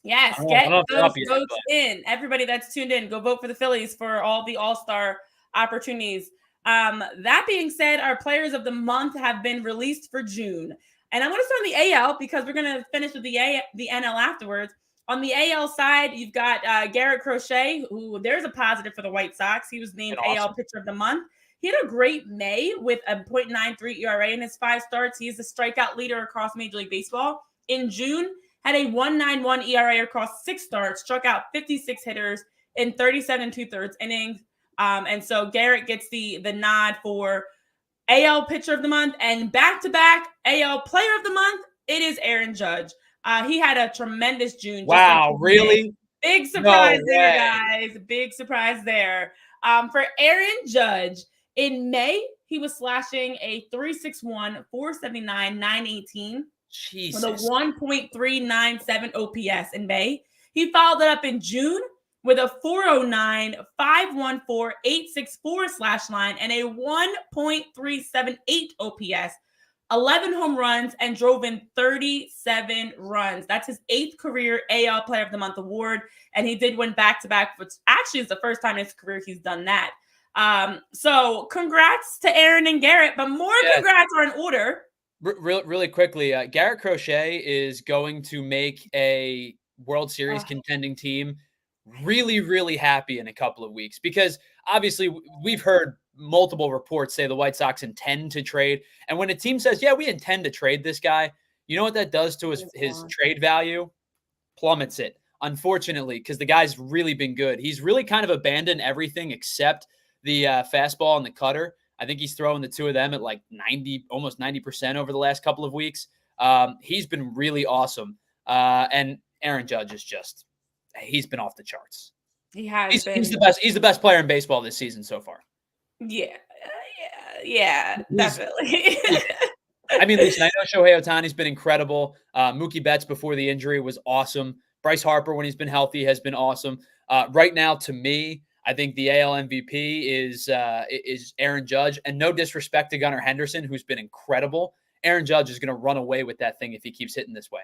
Yes, get those votes in. Everybody that's tuned in, go vote for the Phillies for all the All-Star opportunities. That being said, our players of the month have been released for June. And I want to start on the AL because we're going to finish with the NL afterwards. On the AL side, you've got Garrett Crochet, who there's a positive for the White Sox. He was named AL Pitcher of the Month. He had a great May with a .93 ERA in his 5 starts. He's the strikeout leader across Major League Baseball. In June, had a 1.91 ERA across 6 starts, struck out 56 hitters in 37 2/3 innings. And so Garrett gets the nod for AL Pitcher of the Month, and back-to-back AL Player of the Month, it is Aaron Judge. He had a tremendous June. Wow, really? Big surprise there, guys. Big surprise there. For Aaron Judge, in May, he was slashing a 3.61, 479, 918 Jesus. with a 1.397 OPS in May. He followed it up in June with a 409, 514, 864 slash line and a 1.378 OPS, 11 home runs, and drove in 37 runs. That's his 8th career AL Player of the Month award, and he did win back-to-back, which actually is the first time in his career he's done that. So congrats to Aaron and Garrett, but more congrats are in order. Really quickly, Garrett Crochet is going to make a World Series contending team really, really happy in a couple of weeks, because obviously we've heard multiple reports say the White Sox intend to trade. And when a team says, yeah, we intend to trade this guy, you know what that does to his trade value? Plummets it, unfortunately, because the guy's really been good. He's really kind of abandoned everything except the fastball and the cutter. I think he's throwing the two of them at like 90, almost 90% over the last couple of weeks. He's been really awesome. And Aaron Judge is just, he's been off the charts. He has been. He's the best. He's the best player in baseball this season so far. Yeah, definitely. I mean, listen, I know Shohei Ohtani's been incredible. Mookie Betts before the injury was awesome. Bryce Harper, when he's been healthy, has been awesome. Right now, to me, I think the AL MVP is Aaron Judge. And no disrespect to Gunnar Henderson, who's been incredible. Aaron Judge is going to run away with that thing if he keeps hitting this way.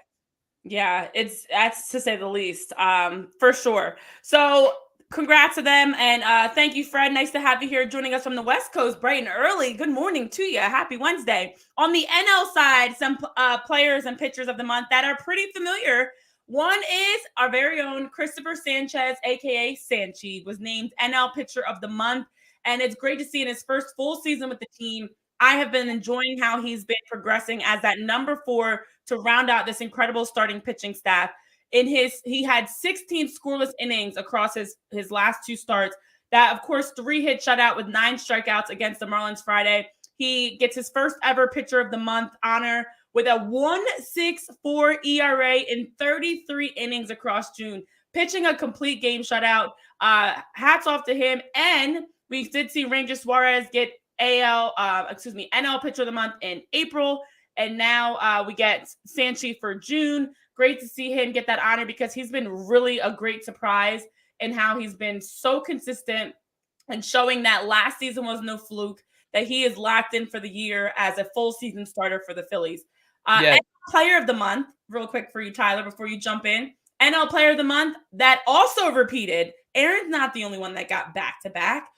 Yeah, that's to say the least, for sure. So congrats to them. And thank you, Fred. Nice to have you here joining us from the West Coast bright and early. Good morning to you. Happy Wednesday. On the NL side, some players and pitchers of the month that are pretty familiar. One is our very own Christopher Sanchez, a.k.a. Sanchi, was named NL Pitcher of the Month. And it's great to see in his first full season with the team. I have been enjoying how he's been progressing as that number 4 to round out this incredible starting pitching staff. He had 16 scoreless innings across his last 2 starts. That, of course, 3-hit shutout with 9 strikeouts against the Marlins Friday. He gets his first ever Pitcher of the Month honor with a 1.64 ERA in 33 innings across June, pitching a complete game shutout. Hats off to him. And we did see Ranger Suarez get NL Pitcher of the Month in April. And now we get Sanchi for June. Great to see him get that honor because he's been really a great surprise in how he's been so consistent and showing that last season was no fluke, that he is locked in for the year as a full season starter for the Phillies. NL Player of the Month, real quick for you, Tyler, before you jump in. NL Player of the Month that also repeated. Aaron's not the only one that got back-to-back.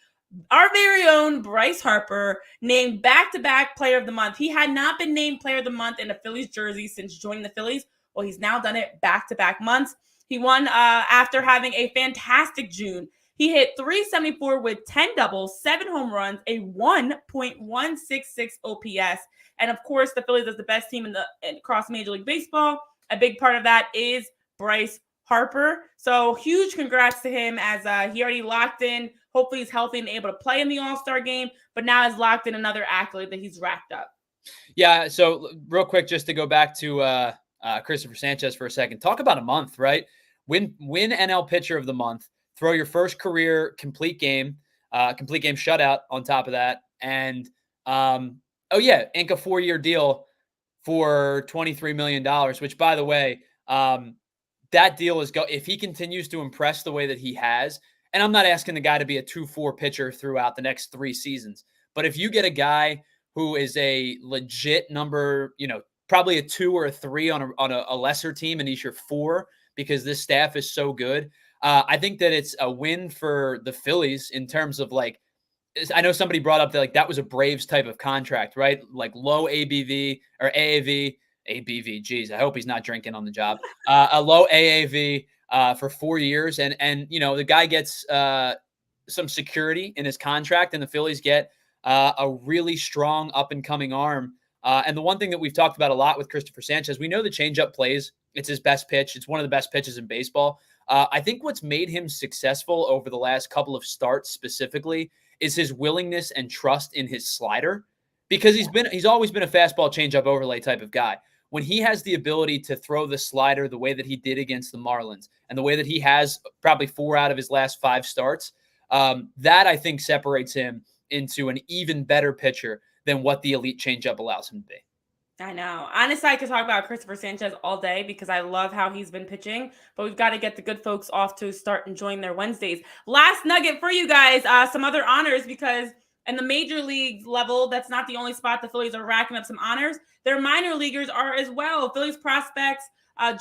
Our very own Bryce Harper named back-to-back Player of the Month. He had not been named Player of the Month in a Phillies jersey since joining the Phillies. Well, he's now done it back-to-back months. He won after having a fantastic June. He hit 374 with 10 doubles, 7 home runs, a 1.166 OPS. And of course, the Phillies is the best team across Major League Baseball. A big part of that is Bryce Harper. So huge congrats to him as he already locked in. Hopefully he's healthy and able to play in the All-Star game, but now has locked in another accolade that he's racked up. Yeah, so real quick, just to go back to Christopher Sanchez for a second. Talk about a month, right? Win NL Pitcher of the Month. throw your first career complete game shutout on top of that. And, ink a 4-year deal for $23 million, which, by the way, that deal if he continues to impress the way that he has, and I'm not asking the guy to be a 2-4 pitcher throughout the next 3 seasons, but if you get a guy who is a legit number, probably a 2 or a 3 on a lesser team, and he's your 4 because this staff is so good, I think that it's a win for the Phillies in terms of I know somebody brought up that that was a Braves type of contract, right? Like low ABV or ABV. Geez, I hope he's not drinking on the job. A low AAV for 4 years, and the guy gets some security in his contract, and the Phillies get a really strong up and coming arm. And the one thing that we've talked about a lot with Christopher Sanchez, we know the changeup plays. It's his best pitch. It's one of the best pitches in baseball. I think what's made him successful over the last couple of starts specifically is his willingness and trust in his slider, because he's always been a fastball changeup overlay type of guy. When he has the ability to throw the slider the way that he did against the Marlins and the way that he has probably 4 out of his last 5 starts, that I think separates him into an even better pitcher than what the elite changeup allows him to be. I know. Honestly, I could talk about Christopher Sanchez all day because I love how he's been pitching, but we've got to get the good folks off to start enjoying their Wednesdays. Last nugget for you guys, some other honors, because in the major league level, that's not the only spot the Phillies are racking up some honors. Their minor leaguers are as well. Phillies prospects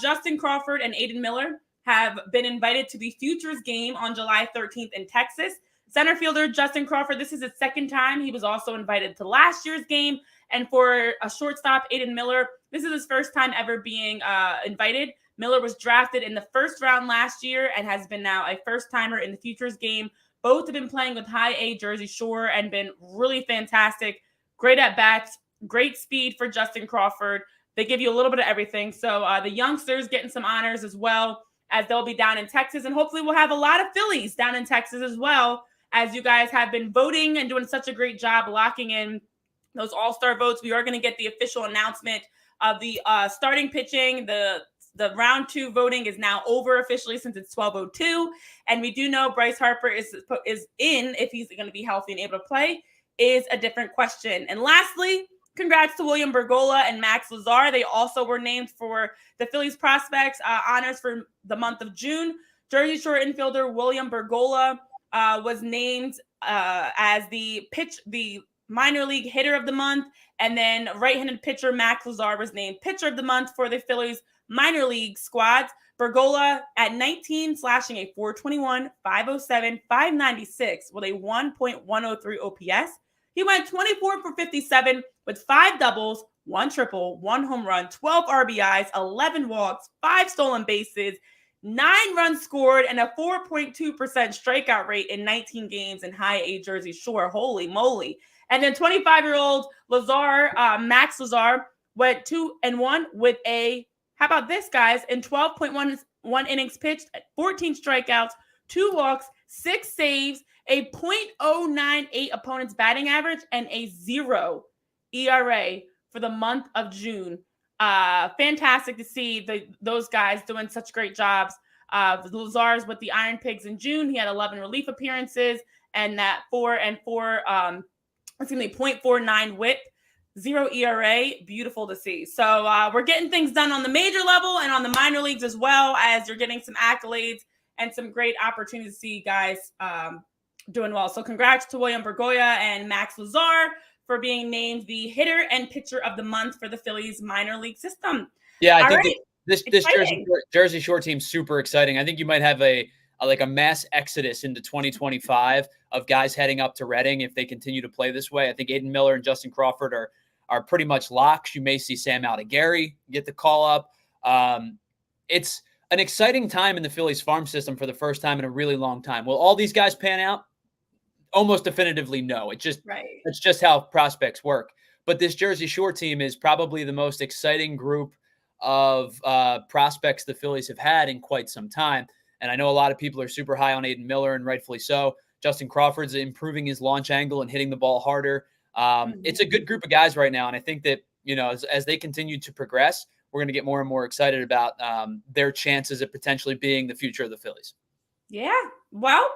Justin Crawford and Aiden Miller have been invited to the Futures game on July 13th in Texas. Center fielder Justin Crawford, this is his second time. He was also invited to last year's game. And for a shortstop, Aiden Miller, this is his first time ever being invited. Miller was drafted in the first round last year and has been now a first-timer in the Futures game. Both have been playing with high A Jersey Shore and been really fantastic. Great at bats, great speed for Justin Crawford. They give you a little bit of everything. So the youngsters getting some honors as well, as they'll be down in Texas. And hopefully we'll have a lot of Phillies down in Texas as well, as you guys have been voting and doing such a great job locking in those all-star votes. We are going to get the official announcement of the starting pitching. The round 2 voting is now over officially since it's 12:02. And we do know Bryce Harper is in. If he's going to be healthy and able to play is a different question. And lastly, congrats to William Bergolla and Max Lazar. They also were named for the Phillies prospects honors for the month of June. Jersey Shore infielder William Bergolla was named as the minor league hitter of the month. And then right-handed pitcher Max Lazar was named pitcher of the month for the Phillies minor league squads. Bergolla at 19, slashing a .421, .507, .596 with a 1.103 OPS. He went 24 for 57 with 5 doubles, 1 triple, 1 home run, 12 RBIs, 11 walks, 5 stolen bases, 9 runs scored, and a 4.2% strikeout rate in 19 games in high A Jersey Shore. Holy moly. And then 25-year-old Max Lazar, went 2-1 with how about this, guys? In 12.1 innings pitched, 14 strikeouts, 2 walks, 6 saves, a .098 opponent's batting average, and a 0 ERA for the month of June. Fantastic to see those guys doing such great jobs. Lazar's with the Iron Pigs in June. He had 11 relief appearances and that 0.49 whip, 0 ERA. Beautiful to see. So we're getting things done on the major level and on the minor leagues as well, as you're getting some accolades and some great opportunities to see guys doing well. So congrats to William Bergolla and Max Lazar for being named the hitter and pitcher of the month for the Phillies minor league system. Yeah, I think this Jersey Shore team's super exciting. I think you might have a mass exodus into 2025 of guys heading up to Reading if they continue to play this way. I think Aiden Miller and Justin Crawford are pretty much locks. You may see Sam Aldigari get the call up. It's an exciting time in the Phillies farm system for the first time in a really long time. Will all these guys pan out? Almost definitively no. It's just how prospects work. But this Jersey Shore team is probably the most exciting group of prospects the Phillies have had in quite some time. And I know a lot of people are super high on Aiden Miller, and rightfully so. Justin Crawford's improving his launch angle and hitting the ball harder. It's a good group of guys right now. And I think that, as they continue to progress, we're going to get more and more excited about their chances of potentially being the future of the Phillies. Yeah. Well,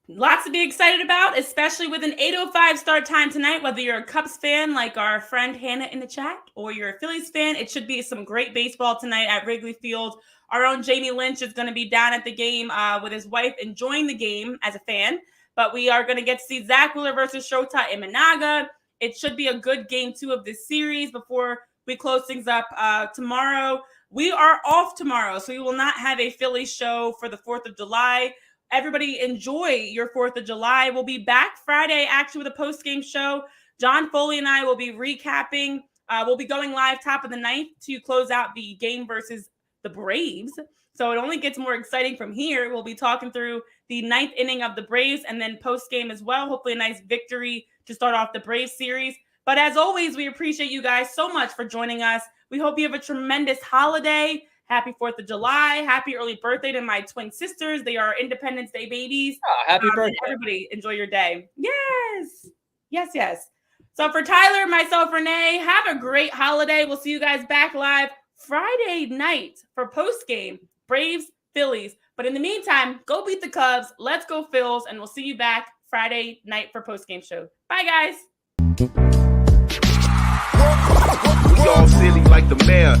lots to be excited about, especially with an 8:05 start time tonight. Whether you're a Cubs fan like our friend Hannah in the chat or you're a Phillies fan, it should be some great baseball tonight at Wrigley Field. Our own Jamie Lynch is going to be down at the game with his wife enjoying the game as a fan. But we are going to get to see Zack Wheeler versus Shota Imanaga. It should be a good game 2 of this series before we close things up tomorrow. We are off tomorrow, so we will not have a Phillies show for the 4th of July. Everybody enjoy your 4th of July. We'll be back Friday, actually, with a post-game show. John Foley and I will be recapping. We'll be going live top of the ninth to close out the game versus the Braves. So it only gets more exciting from here. We'll be talking through the 9th inning of the Braves and then post-game as well. Hopefully a nice victory to start off the Braves series. But as always, we appreciate you guys so much for joining us. We hope you have a tremendous holiday. Happy 4th of July. Happy early birthday to my twin sisters. They are Independence Day babies. Oh, happy birthday. Everybody enjoy your day. Yes. Yes, yes. So for Tyler, myself, Renee, have a great holiday. We'll see you guys back live Friday night for post-game, Braves, Phillies. But in the meantime, go beat the Cubs. Let's go Phils. And we'll see you back Friday night for post-game show. Bye, guys. We all silly like the mayor.